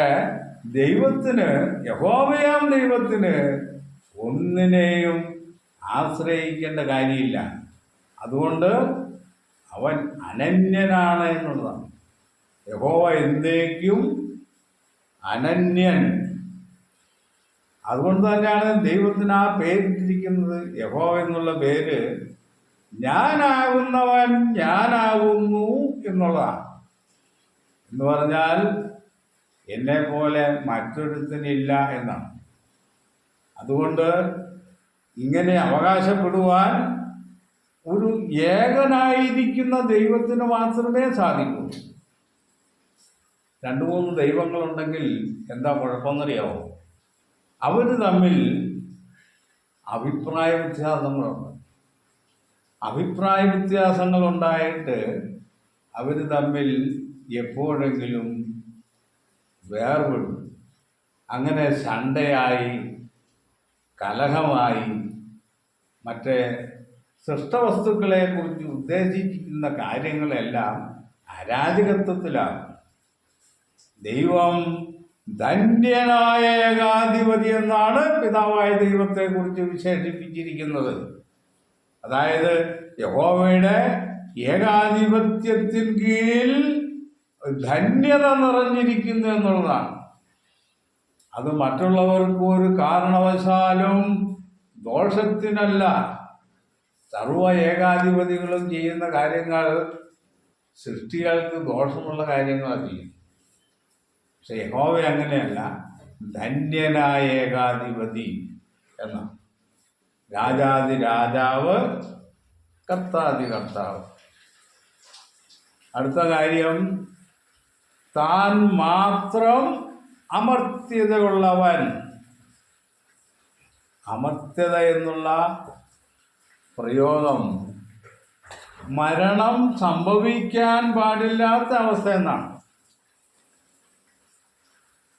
ദൈവത്തിന്, യഹോവയാം ദൈവത്തിന് ഒന്നിനെയും ആശ്രയിക്കേണ്ട കാര്യമില്ല. അതുകൊണ്ട് അവൻ അനന്യനാണ് എന്നുള്ളതാണ്. യഹോവ എന്നേക്കും അനന്യൻ. അതുകൊണ്ട് തന്നെയാണ് ദൈവത്തിന് ആ പേരിട്ടിരിക്കുന്നത്. യഹോവ എന്നുള്ള പേര് ഞാനാകുന്നവൻ ഞാനാകുന്നു എന്നുള്ളതാണ്. എന്ന് പറഞ്ഞാൽ എന്നെ പോലെ മറ്റൊരുത്തനില്ല എന്നാണ്. അതുകൊണ്ട് ഇങ്ങനെ അവകാശപ്പെടുവാൻ ഒരു ഏകനായിരിക്കുന്ന ദൈവത്തിന് മാത്രമേ സാധിക്കൂ. 2-3 ദൈവങ്ങളുണ്ടെങ്കിൽ എന്താ കുഴപ്പമെന്നറിയാമോ? അവർ തമ്മിൽ അഭിപ്രായ വ്യത്യാസങ്ങളുണ്ട്. അഭിപ്രായ വ്യത്യാസങ്ങളുണ്ടായിട്ട് അവർ തമ്മിൽ എപ്പോഴെങ്കിലും വേർപെടും. അങ്ങനെ ശണ്ടയായി, കലഹമായി, മറ്റേ സൃഷ്ടവസ്തുക്കളെ കുറിച്ച് ഉദ്ദേശിക്കുന്ന കാര്യങ്ങളെല്ലാം അരാജകത്വത്തിലാണ്. ദൈവം ധന്യനായ ഏകാധിപതി എന്നാണ് പിതാവായ ദൈവത്തെക്കുറിച്ച് വിശേഷിപ്പിച്ചിരിക്കുന്നത്. അതായത് യഹോവയുടെ ഏകാധിപത്യത്തിൻ കീഴിൽ ധന്യത നിറഞ്ഞിരിക്കുന്നു എന്നുള്ളതാണ്. അത് മറ്റുള്ളവർക്ക് ഒരു കാരണവശാലും ദോഷത്തിനല്ല. സർവ ഏകാധിപതികളും ചെയ്യുന്ന കാര്യങ്ങൾ സൃഷ്ടികൾക്ക് ദോഷമുള്ള കാര്യങ്ങളാണ് ചെയ്യുന്നത്. പക്ഷെ യഹോവ അങ്ങനെയല്ല, ധന്യനായ ഏകാധിപതി എന്ന രാജാതി രാജാവ്, കർത്താതി കർത്താവ്. അടുത്ത കാര്യം, താൻ മാത്രം അമർത്യതയുള്ളവൻ. അമർത്യത എന്നുള്ള പ്രയോഗം മരണം സംഭവിക്കാൻ പാടില്ലാത്ത അവസ്ഥ എന്നാണ്.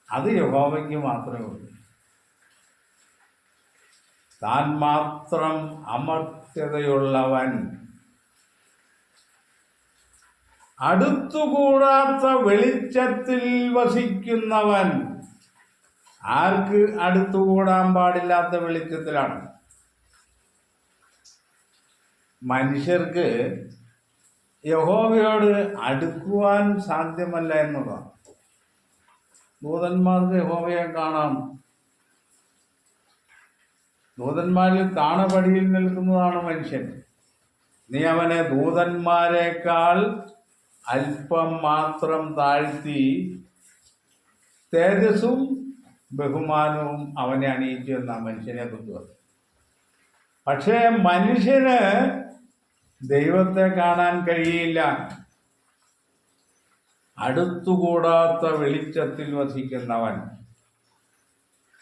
അത് യഹോവയ്ക്ക് മാത്രമേ ഉള്ളൂ. താൻ മാത്രം അമർത്യതയുള്ളവൻ, അടുത്തുകൂടാത്ത വെളിച്ചത്തിൽ വസിക്കുന്നവൻ. ആർക്ക് അടുത്തുകൂടാൻ പാടില്ലാത്ത വെളിച്ചത്തിലാണ്? മനുഷ്യർക്ക് യഹോവയോട് അടുക്കുവാൻ സാധ്യമല്ല എന്നുള്ളതാണ്. ദൂതന്മാർക്ക് യഹോവയെ കാണാം. ദൂതന്മാരിൽ താണപടിയിൽ നിൽക്കുന്നതാണ് മനുഷ്യൻ. നീ അവനെ ദൂതന്മാരെക്കാൾ അല്പം മാത്രം താഴ്ത്തി തേജസ്സും ബഹുമാനവും അവനെ അണിയിച്ചു എന്ന മനുഷ്യനെ കുറിച്ച്. പക്ഷേ മനുഷ്യന് ദൈവത്തെ കാണാൻ കഴിയില്ല. അടുത്തുകൂടാത്ത വെളിച്ചത്തിൽ വസിക്കുന്നവൻ,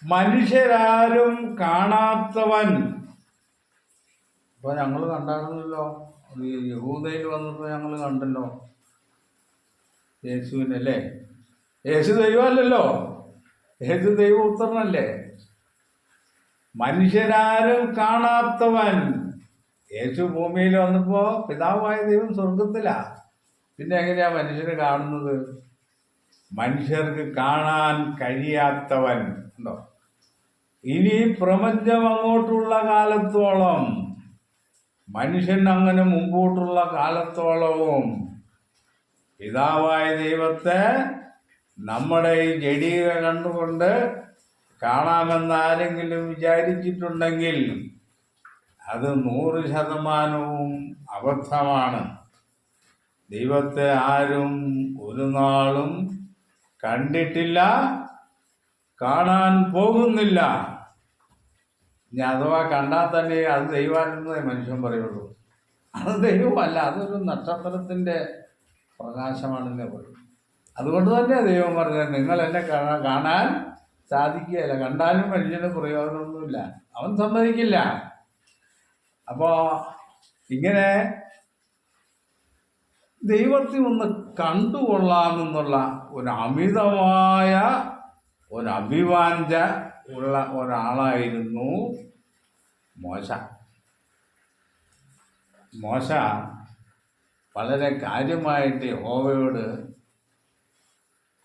മനുഷ്യരാരും കാണാത്തവൻ. ഇപ്പൊ ഞങ്ങൾ കണ്ടായിരുന്നല്ലോ, യഹൂദയിൽ വന്നപ്പോൾ ഞങ്ങൾ കണ്ടല്ലോ യേശുവിനല്ലേ. യേശു ദൈവമല്ലല്ലോ, യേശു ദൈവപുത്രനല്ലേ. മനുഷ്യരാരും കാണാത്തവൻ. യേശു ഭൂമിയിൽ വന്നപ്പോൾ പിതാവായ ദൈവം സ്വർഗത്തിലാ. പിന്നെ എങ്ങനെയാ മനുഷ്യരെ കാണുന്നത്? മനുഷ്യർക്ക് കാണാൻ കഴിയാത്തവൻ ഉണ്ടോ? ഇനി പ്രപഞ്ചം അങ്ങോട്ടുള്ള കാലത്തോളം, മനുഷ്യൻ അങ്ങനെ മുമ്പോട്ടുള്ള കാലത്തോളവും പിതാവായ ദൈവത്തെ നമ്മുടെ ഈ ജഡീക കണ്ടുകൊണ്ട് കാണാമെന്ന് ആരെങ്കിലും വിചാരിച്ചിട്ടുണ്ടെങ്കിൽ അത് 100% അബദ്ധമാണ്. ദൈവത്തെ ആരും ഒരു നാളും കണ്ടിട്ടില്ല, കാണാൻ പോകുന്നില്ല. ഇനി അഥവാ കണ്ടാൽ തന്നെ അത് ദൈവമാണെന്നേ മനുഷ്യൻ പറയുള്ളൂ. അത് ദൈവമല്ല, അതൊരു നക്ഷത്രത്തിൻ്റെ പ്രകാശമാണെന്നേ പറയും. അതുകൊണ്ട് തന്നെ ദൈവം പറഞ്ഞത് നിങ്ങൾ എന്നെ കാണാൻ സാധിക്കുകയില്ല. കണ്ടാലും മനുഷ്യന് പ്രയോജനമൊന്നുമില്ല, അവൻ സമ്മതിക്കില്ല. അപ്പോൾ ഇങ്ങനെ ദൈവത്തെ ഒന്ന് കണ്ടുകൊള്ളാമെന്നുള്ള ഒരു അമിതമായ ഒരു അഭിവാഞ്ച ഉള്ള ഒരാളായിരുന്നു മോശ. മോശ വളരെ കാര്യമായിട്ട് യഹോവയോട്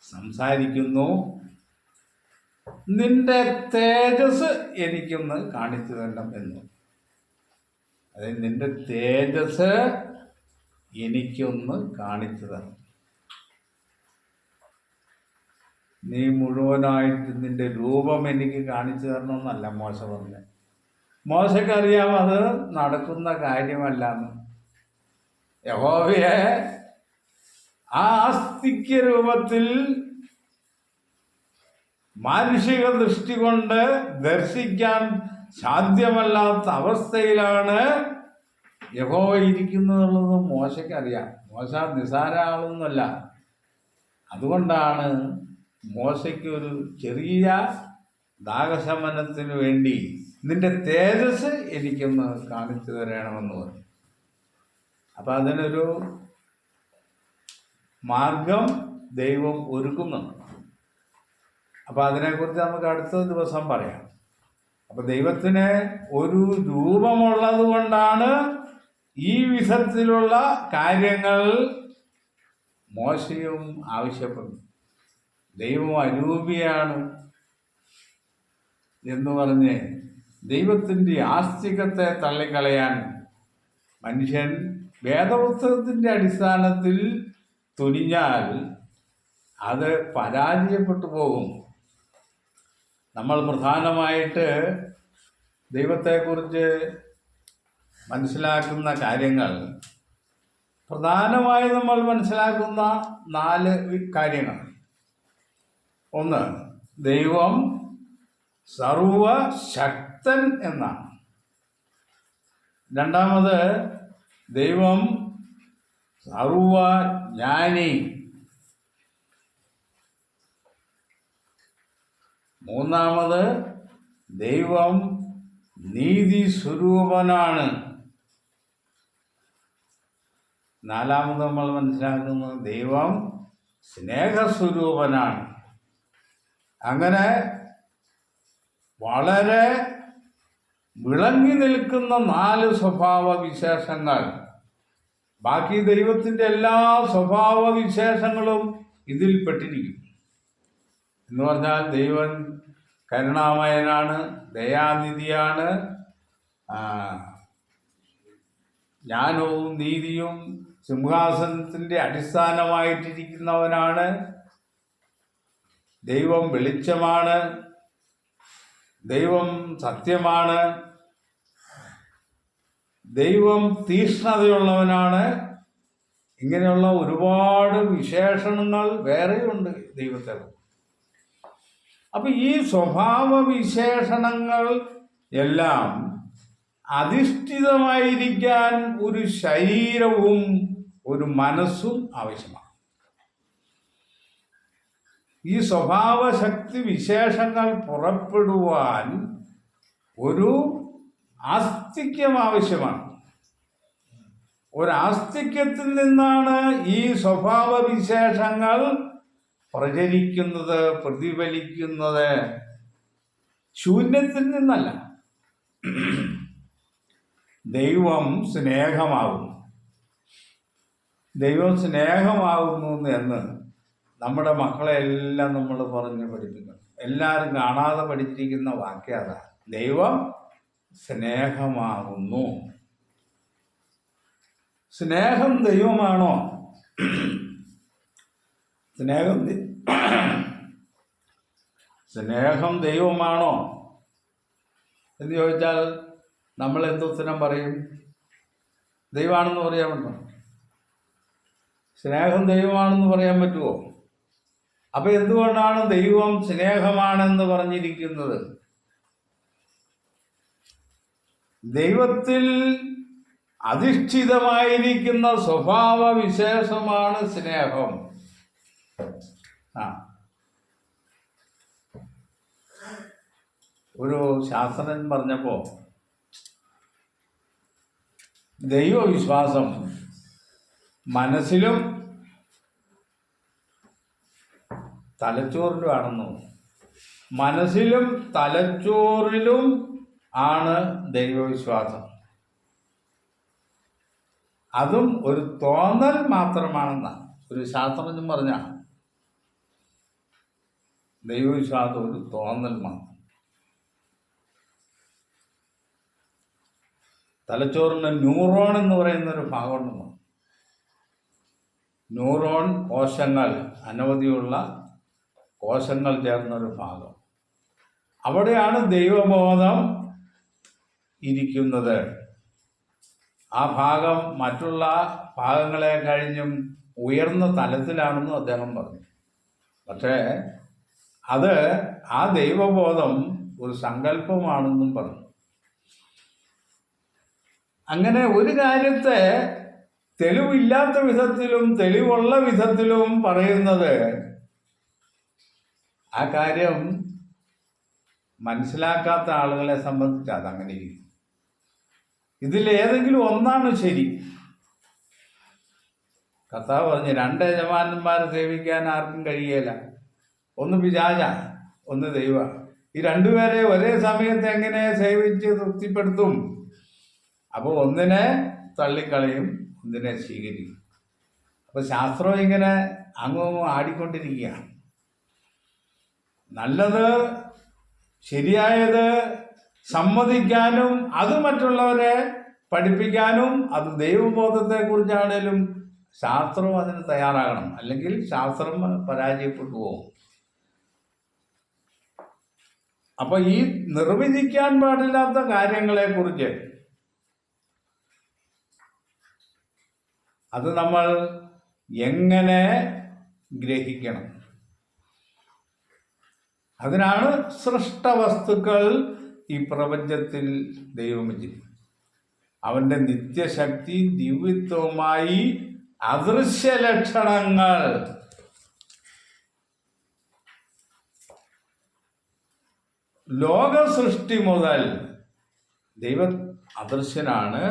സംസാരിക്കുന്നു. നിന്റെ തേജസ് എനിക്കൊന്ന് കാണിച്ചു തരണം എന്ന്. അതായത് നിന്റെ തേജസ് എനിക്കൊന്ന് കാണിച്ചു തരണം. നീ മുഴുവനായിട്ട് നിന്റെ രൂപം എനിക്ക് കാണിച്ചു തരണമെന്നല്ല മോശ പറഞ്ഞത്. മോശക്കറിയാം അത് നടക്കുന്ന കാര്യമല്ലെന്ന്. യഹോവയെ ആ ആസ്തിക്യ രൂപത്തിൽ മാനുഷിക ദൃഷ്ടി കൊണ്ട് ദർശിക്കാൻ സാധ്യമല്ലാത്ത അവസ്ഥയിലാണ് യഹോവ ഇരിക്കുന്നതെന്നുള്ളത് മോശയ്ക്കറിയാം. മോശ നിസാര ആളൊന്നുമല്ല. അതുകൊണ്ടാണ് മോശയ്ക്ക് ഒരു ചെറിയ ദാഹശമനത്തിന് വേണ്ടി നിന്റെ തേജസ് എനിക്കൊന്ന് കാണിച്ചു തരണമെന്ന് പറഞ്ഞു. അപ്പം അതിനൊരു മാർഗം ദൈവം ഒരുക്കുന്നുണ്ട്. അപ്പം അതിനെക്കുറിച്ച് നമുക്ക് അടുത്ത ദിവസം പറയാം. അപ്പം ദൈവത്തിന് ഒരു രൂപമുള്ളത് കൊണ്ടാണ് ഈ വിധത്തിലുള്ള കാര്യങ്ങൾ മോശയും ആവശ്യപ്പെടുന്നു. ദൈവം അരൂപിയാണ് എന്ന് പറഞ്ഞ് ദൈവത്തിൻ്റെ ആസ്തികത്തെ തള്ളിക്കളയാൻ മനുഷ്യൻ വേദപുസ്തകത്തിൻ്റെ അടിസ്ഥാനത്തിൽ തുനിഞ്ഞാൽ അത് പരാജയപ്പെട്ടു പോകും. നമ്മൾ പ്രധാനമായിട്ട് ദൈവത്തെക്കുറിച്ച് മനസ്സിലാക്കുന്ന കാര്യങ്ങൾ, പ്രധാനമായി നമ്മൾ മനസ്സിലാക്കുന്ന 4 കാര്യങ്ങൾ. ഒന്ന്, ദൈവം സർവശക്തൻ എന്നാണ്. രണ്ടാമത്, ദൈവം സർവജ്ഞാനി. മൂന്നാമത്, ദൈവം നീതി സ്വരൂപനാണ്. നാലാമത് നമ്മൾ മനസ്സിലാക്കുന്നത് ദൈവം സ്നേഹസ്വരൂപനാണ്. അങ്ങനെ വളരെ വിളങ്ങി നിൽക്കുന്ന 4 സ്വഭാവ വിശേഷങ്ങൾ. ബാക്കി ദൈവത്തിൻ്റെ എല്ലാ സ്വഭാവ വിശേഷങ്ങളും ഇതിൽ പെട്ടിരിക്കും. എന്ന് പറഞ്ഞാൽ ദൈവം കരുണാമയനാണ്, ദയാനിധിയാണ്, ജ്ഞാനവും നീതിയും സിംഹാസനത്തിൻ്റെ അടിസ്ഥാനമായിട്ടിരിക്കുന്നവനാണ്. ദൈവം വെളിച്ചമാണ്, ദൈവം സത്യമാണ്, ദൈവം തീക്ഷ്ണതയുള്ളവനാണ്. ഇങ്ങനെയുള്ള ഒരുപാട് വിശേഷണങ്ങൾ വേറെയുണ്ട് ദൈവത്തെ. അപ്പം ഈ സ്വഭാവ വിശേഷണങ്ങൾ എല്ലാം അധിഷ്ഠിതമായിരിക്കാൻ ഒരു ശരീരവും ഒരു മനസ്സും ആവശ്യമാണ്. ഈ സ്വഭാവശക്തി വിശേഷങ്ങൾ പുറപ്പെടുവാൻ ഒരു ആസ്തിക്യം ആവശ്യമാണ്. ഒരാസ്തിക്യത്തിൽ നിന്നാണ് ഈ സ്വഭാവ വിശേഷങ്ങൾ പ്രചരിക്കുന്നത്, പ്രതിഫലിക്കുന്നത്. ശൂന്യത്തിൽ നിന്നല്ല. ദൈവം സ്നേഹമാകുന്നു. ദൈവം സ്നേഹമാകുന്നു എന്ന് നമ്മുടെ മക്കളെല്ലാം നമ്മൾ പറഞ്ഞ് പഠിപ്പിക്കണം. എല്ലാവരും കാണാതെ പഠിച്ചിരിക്കുന്ന വാക്യം അതാ. ദൈവം സ്നേഹമാകുന്നു. സ്നേഹം ദൈവമാണോ? സ്നേഹം ദൈവമാണോ എന്ന് ചോദിച്ചാൽ നമ്മൾ എന്തുത്തരം പറയും? ദൈവമാണെന്ന് പറയാൻ പറ്റുമോ? സ്നേഹം ദൈവമാണെന്ന് പറയാൻ പറ്റുമോ? അപ്പം എന്തുകൊണ്ടാണ് ദൈവം സ്നേഹമാണെന്ന് പറഞ്ഞിരിക്കുന്നത്? ദൈവത്തിൽ അധിഷ്ഠിതമായിരിക്കുന്ന സ്വഭാവ വിശേഷമാണ് സ്നേഹം. ഒരു ശാസ്ത്രജ്ഞൻ പറഞ്ഞപ്പോൾ ദൈവവിശ്വാസം മനസ്സിലും തലച്ചോറിലും ആണെന്നു. മനസ്സിലും തലച്ചോറിലും ആണ് ദൈവവിശ്വാസം. അതും ഒരു തോന്നൽ മാത്രമാണെന്നാണ് ഒരു ശാസ്ത്രജ്ഞൻ പറഞ്ഞ. ദൈവവിശ്വാസം ഒരു തോന്നൽ മാത്രം. തലച്ചോറിന് ന്യൂറോൺ എന്ന് പറയുന്നൊരു ഭാഗമുണ്ടെന്ന്. ന്യൂറോൺ കോശങ്ങൾ, അനവധിയുള്ള കോശങ്ങൾ ചേർന്നൊരു ഭാഗം. അവിടെയാണ് ദൈവബോധം ഇരിക്കുന്നത്. ആ ഭാഗം മറ്റുള്ള ഭാഗങ്ങളെ കഴിഞ്ഞും ഉയർന്ന തലത്തിലാണെന്നും അദ്ദേഹം പറഞ്ഞു. പക്ഷേ അത് ആ ദൈവബോധം ഒരു സങ്കല്പമാണെന്നും പറഞ്ഞു. അങ്ങനെ ഒരു കാര്യത്തെ തെളിവില്ലാത്ത വിധത്തിലും തെളിവുള്ള വിധത്തിലും പറയുന്നത് ആ കാര്യം മനസ്സിലാക്കാത്ത ആളുകളെ സംബന്ധിച്ച് അതങ്ങനെ ഇരിക്കും. ഇതിലേതെങ്കിലും ഒന്നാണ് ശരി. കർത്താവ് പറഞ്ഞു, 2 യജമാനന്മാരെ സേവിക്കാൻ ആർക്കും കഴിയേല. ഒന്ന് പിശാച, ഒന്ന് ദൈവ. ഈ 2 പേരെ ഒരേ സമയത്ത് എങ്ങനെ സേവിച്ച് തൃപ്തിപ്പെടുത്തും? അപ്പോൾ ഒന്നിനെ തള്ളിക്കളയും, ഒന്നിനെ സ്വീകരിക്കും. അപ്പോൾ ശാസ്ത്രം ഇങ്ങനെ അങ്ങും ആടിക്കൊണ്ടിരിക്കുകയാണ്. നല്ലത് ശരിയായത് സമ്മതിക്കാനും അത് മറ്റുള്ളവരെ പഠിപ്പിക്കാനും അത് ദൈവബോധത്തെക്കുറിച്ചാണേലും ശാസ്ത്രം അതിന് തയ്യാറാകണം. അല്ലെങ്കിൽ ശാസ്ത്രം പരാജയപ്പെട്ടു പോകും. അപ്പോൾ ഈ നിർവചിക്കാൻ പാടില്ലാത്ത കാര്യങ്ങളെക്കുറിച്ച് അത് നമ്മൾ എങ്ങനെ ഗ്രഹിക്കണം? അതിനാണ് സൃഷ്ടവസ്തുക്കൾ ഈ പ്രപഞ്ചത്തിൽ ദൈവം വെച്ചിരിക്കുന്നത്. അവൻ്റെ നിത്യശക്തി, ദിവ്യത്വമായി അദൃശ്യ ലക്ഷണങ്ങൾ. ലോക സൃഷ്ടി മുതൽ ദൈവം അദൃശ്യനാണ്.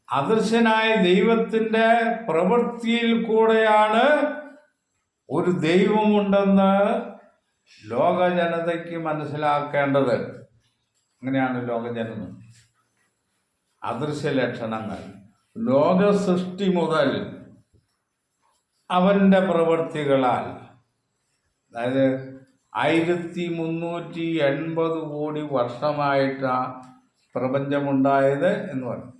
അദൃശ്യനായ ദൈവത്തിൻ്റെ പ്രവൃത്തിയിൽ കൂടെയാണ് ഒരു ദൈവമുണ്ടെന്ന് ലോക ജനതയ്ക്ക് മനസ്സിലാക്കേണ്ടത്. അങ്ങനെയാണ് ലോക ജനത. അദൃശ്യ ലക്ഷണങ്ങൾ ലോക സൃഷ്ടി മുതൽ അവൻ്റെ പ്രവൃത്തികളാൽ, അതായത് 1380 കോടി വർഷമായിട്ടാണ് പ്രപഞ്ചമുണ്ടായത് എന്ന് പറഞ്ഞു.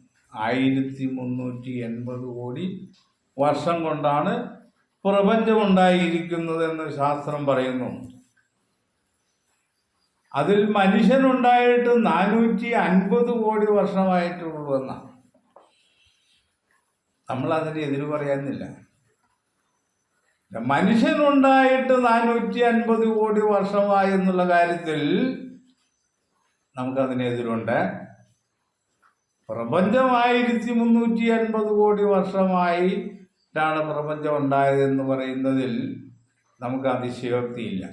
1380 കോടി വർഷം കൊണ്ടാണ് പ്രപഞ്ചമുണ്ടായിരിക്കുന്നതെന്ന് ശാസ്ത്രം പറയുന്നു. അതിൽ മനുഷ്യനുണ്ടായിട്ട് 450 കോടി വർഷമായിട്ടുള്ളൂ എന്നാണ്. നമ്മളതിന് എതിര് പറയാനില്ല. മനുഷ്യനുണ്ടായിട്ട് 450 കോടി വർഷമായി എന്നുള്ള കാര്യത്തിൽ നമുക്കതിനെതിരുണ്ട്. പ്രപഞ്ചം 1380 കോടി വർഷമായിട്ടാണ് പ്രപഞ്ചം ഉണ്ടായതെന്ന് പറയുന്നതിൽ നമുക്ക് അതിശയോക്തിയില്ല.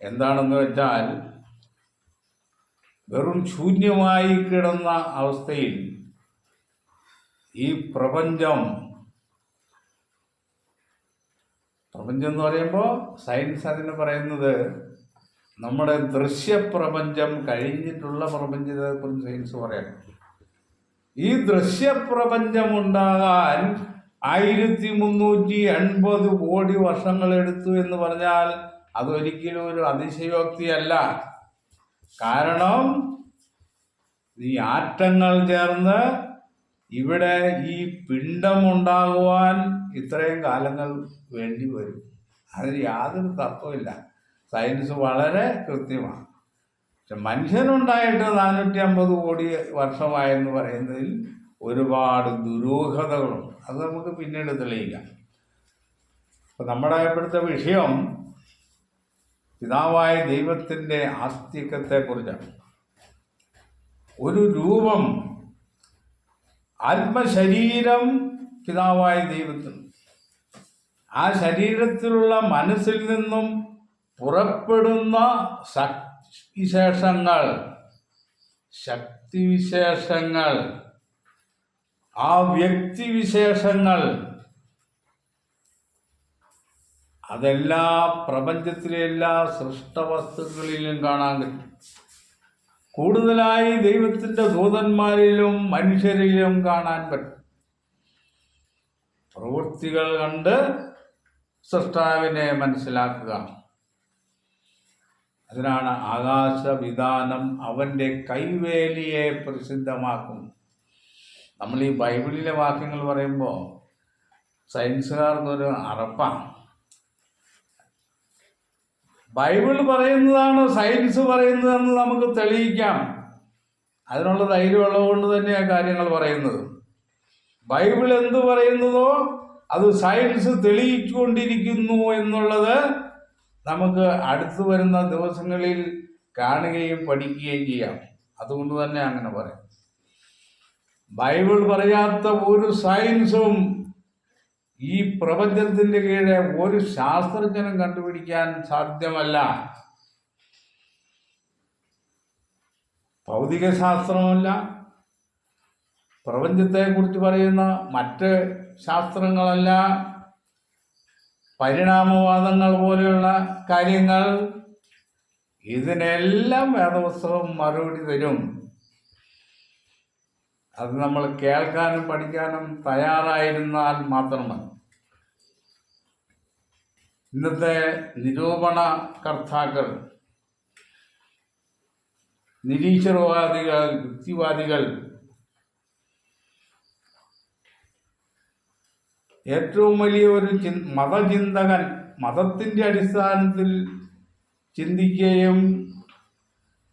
എന്താണെന്ന് വെച്ചാൽ, വെറും ശൂന്യമായി കിടന്ന അവസ്ഥയിൽ ഈ പ്രപഞ്ചം എന്ന് പറയുമ്പോൾ സയൻസ് അതിന് പറയുന്നത് നമ്മുടെ ദൃശ്യപ്രപഞ്ചം കഴിഞ്ഞിട്ടുള്ള പ്രപഞ്ചത്തെക്കുറിച്ച് സയൻസ് പറയാം. ഈ ദൃശ്യപ്രപഞ്ചം ഉണ്ടാകാൻ 1380 കോടി വർഷങ്ങളെടുത്തു എന്ന് പറഞ്ഞാൽ അതൊരിക്കലും ഒരു അതിശയോക്തിയല്ല. കാരണം ഈ ആറ്റങ്ങൾ ചേർന്ന് ഇവിടെ ഈ പിണ്ഡമുണ്ടാകുവാൻ ഇത്രയും കാലങ്ങൾ വേണ്ടി വരും. അതിന് യാതൊരു തർക്കമില്ല. സയൻസ് വളരെ കൃത്യമാണ്. പക്ഷെ മനുഷ്യനുണ്ടായിട്ട് 450 കോടി വർഷമായെന്ന് പറയുന്നതിൽ ഒരുപാട് ദുരൂഹതകളുണ്ട്. അത് നമുക്ക് പിന്നീട് തെളിയിക്കാം. അപ്പം നമ്മുടെ ഇപ്പോഴത്തെ വിഷയം പിതാവായ ദൈവത്തിൻ്റെ ആസ്തികത്തെക്കുറിച്ചാണ്. ഒരു രൂപം, ആത്മശരീരം പിതാവായ ദൈവത്തിന്, ആ ശരീരത്തിലുള്ള മനസ്സിൽ നിന്നും പുറപ്പെടുന്ന വിശേഷങ്ങൾ, ശക്തിവിശേഷങ്ങൾ, ആ വ്യക്തിവിശേഷങ്ങൾ, അതെല്ലാ പ്രപഞ്ചത്തിലെ എല്ലാ സൃഷ്ടവസ്തുക്കളിലും കാണാൻ പറ്റും. കൂടുതലായി ദൈവത്തിൻ്റെ ദൂതന്മാരിലും മനുഷ്യരിലും കാണാൻ പറ്റും. പ്രവൃത്തികൾ കണ്ട് സൃഷ്ടാവിനെ മനസ്സിലാക്കുക. അതിനാണ് ആകാശവിധാനം അവൻ്റെ കൈവേലിയെ പ്രസിദ്ധമാക്കും. നമ്മൾ ഈ ബൈബിളിലെ വാക്യങ്ങൾ പറയുമ്പോൾ സയൻസുകാർക്കൊരു അറപ്പാണ്. ബൈബിൾ പറയുന്നതാണ് സയൻസ് പറയുന്നതെന്ന് നമുക്ക് തെളിയിക്കാം. അതിനുള്ള ധൈര്യമുള്ളതുകൊണ്ട് തന്നെയാണ് കാര്യങ്ങൾ പറയുന്നത്. ബൈബിൾ എന്തു പറയുന്നതോ അത് സയൻസ് തെളിയിച്ചുകൊണ്ടിരിക്കുന്നു എന്നുള്ളത് നമുക്ക് അടുത്തു വരുന്ന ദിവസങ്ങളിൽ കാണുകയും പഠിക്കുകയും ചെയ്യാം. അതുകൊണ്ട് തന്നെ അങ്ങനെ പറയാം. ബൈബിൾ പറയാത്ത ഒരു സയൻസും ഈ പ്രപഞ്ചത്തിൻ്റെ കീഴെ ഒരു ശാസ്ത്രജ്ഞനും കണ്ടുപിടിക്കാൻ സാധ്യമല്ല. ഭൗതിക ശാസ്ത്രമല്ല, പ്രപഞ്ചത്തെക്കുറിച്ച് പറയുന്ന മറ്റ് ശാസ്ത്രങ്ങളല്ല, പരിണാമവാദങ്ങൾ പോലെയുള്ള കാര്യങ്ങൾ, ഇതിനെല്ലാം വേദപുസ്തകം മറുപടി തരും. അത് നമ്മൾ കേൾക്കാനും പഠിക്കാനും തയ്യാറായിരുന്നാൽ മാത്രം മതി. ഇന്നത്തെ നിരൂപണകർത്താക്കൾ, നിരീശ്വരവാദികൾ, യുക്തിവാദികൾ ഏറ്റവും വലിയ ഒരു മതചിന്തകൻ, മതത്തിൻ്റെ അടിസ്ഥാനത്തിൽ ചിന്തിക്കുകയും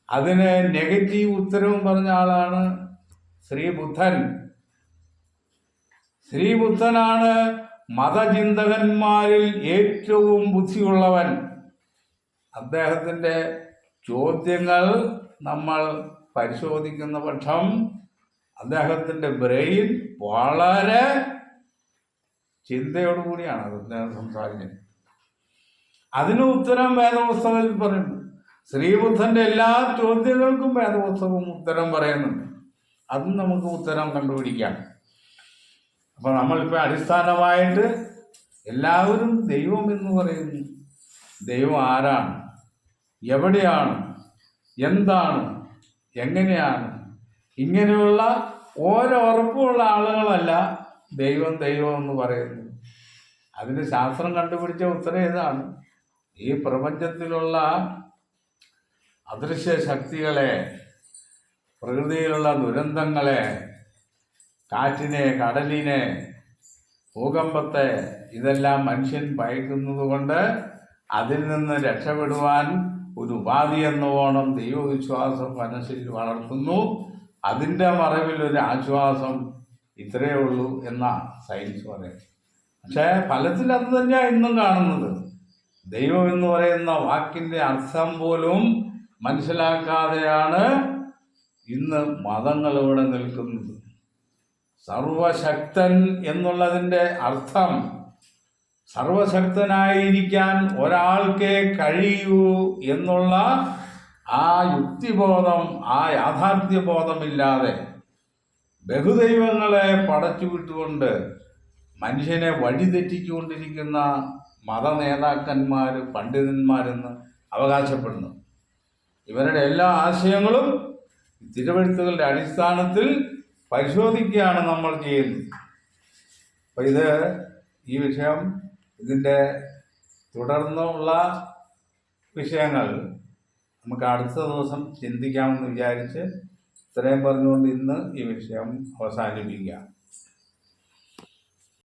അതിന് നെഗറ്റീവ് ഉത്തരവും പറഞ്ഞ ആളാണ് ശ്രീബുദ്ധൻ. ശ്രീബുദ്ധനാണ് മതചിന്തകന്മാരിൽ ഏറ്റവും ബുദ്ധിയുള്ളവൻ. അദ്ദേഹത്തിൻ്റെ ചോദ്യങ്ങൾ നമ്മൾ പരിശോധിക്കുന്ന പക്ഷം അദ്ദേഹത്തിൻ്റെ ബ്രെയിൻ വളരെ ചിന്തയോടുകൂടിയാണ് അദ്ദേഹം സംസാരിക്കുന്നത്. അതിന് ഉത്തരം വേദപുസ്തകത്തിൽ പറയുന്നു. ശ്രീബുദ്ധൻ്റെ എല്ലാ ചോദ്യങ്ങൾക്കും വേദപുസ്തകം ഉത്തരം പറയുന്നുണ്ട്. അതും നമുക്ക് ഉത്തരം കണ്ടുപിടിക്കാം. അപ്പോൾ നമ്മളിപ്പോൾ അടിസ്ഥാനമായിട്ട് എല്ലാവരും ദൈവം എന്ന് പറയുന്നു. ദൈവം ആരാണ്, എവിടെയാണ്, എന്താണ്, എങ്ങനെയാണ്, ഇങ്ങനെയുള്ള ഓരോ ഉറപ്പുള്ള ആളുകളല്ല ദൈവം ദൈവം എന്ന് പറയുന്നു. അതിന് ശാസ്ത്രം കണ്ടുപിടിച്ച ഉത്തരം ഇതാണ്. ഈ പ്രപഞ്ചത്തിലുള്ള അദൃശ്യ ശക്തികളെ, പ്രകൃതിയിലുള്ള ദുരന്തങ്ങളെ, കാറ്റിനെ, കടലിനെ, ഭൂകമ്പത്തെ, ഇതെല്ലാം മനുഷ്യൻ ഭയക്കുന്നത് കൊണ്ട് അതിൽ നിന്ന് രക്ഷപ്പെടുവാൻ ഒരു ഉപാധി എന്നോണം ദൈവവിശ്വാസം മനസ്സിൽ വളർത്തുന്നു. അതിൻ്റെ മറവിൽ ഒരു ആശ്വാസം ഇത്രയേ ഉള്ളൂ എന്നാണ് സയൻസ് പറയുന്നത്. പക്ഷേ ഫലത്തിൽ അത് തന്നെയാണ് ഇന്നും കാണുന്നത്. ദൈവം എന്ന് പറയുന്ന വാക്കിൻ്റെ അർത്ഥം പോലും മനസ്സിലാക്കാതെയാണ് ഇന്ന് മതങ്ങൾ ഇവിടെ നിൽക്കുന്നത്. സർവശക്തൻ എന്നുള്ളതിൻ്റെ അർത്ഥം സർവശക്തനായിരിക്കാൻ ഒരാൾക്കേ കഴിയൂ എന്നുള്ള ആ യുക്തിബോധം, ആ യാഥാർത്ഥ്യബോധമില്ലാതെ ബഹുദൈവങ്ങളെ പടച്ചു വിട്ടുകൊണ്ട് മനുഷ്യനെ വഴിതെറ്റിച്ചുകൊണ്ടിരിക്കുന്ന മത നേതാക്കന്മാർ, പണ്ഡിതന്മാരെന്ന് അവകാശപ്പെടുന്നു. ഇവരുടെ എല്ലാ ആശയങ്ങളും തിരുവെഴുത്തുകളുടെ അടിസ്ഥാനത്തിൽ പരിശോധിക്കുകയാണ് നമ്മൾ ചെയ്യുന്നത്. അപ്പോൾ ഈ വിഷയം, ഇതിൻ്റെ തുടർന്നുള്ള വിഷയങ്ങൾ നമുക്ക് അടുത്ത ദിവസം ചിന്തിക്കാമെന്ന് വിചാരിച്ച് ഇത്രയും പറഞ്ഞുകൊണ്ട് ഇന്ന് ഈ വിഷയം അവസാനിപ്പിക്കാം.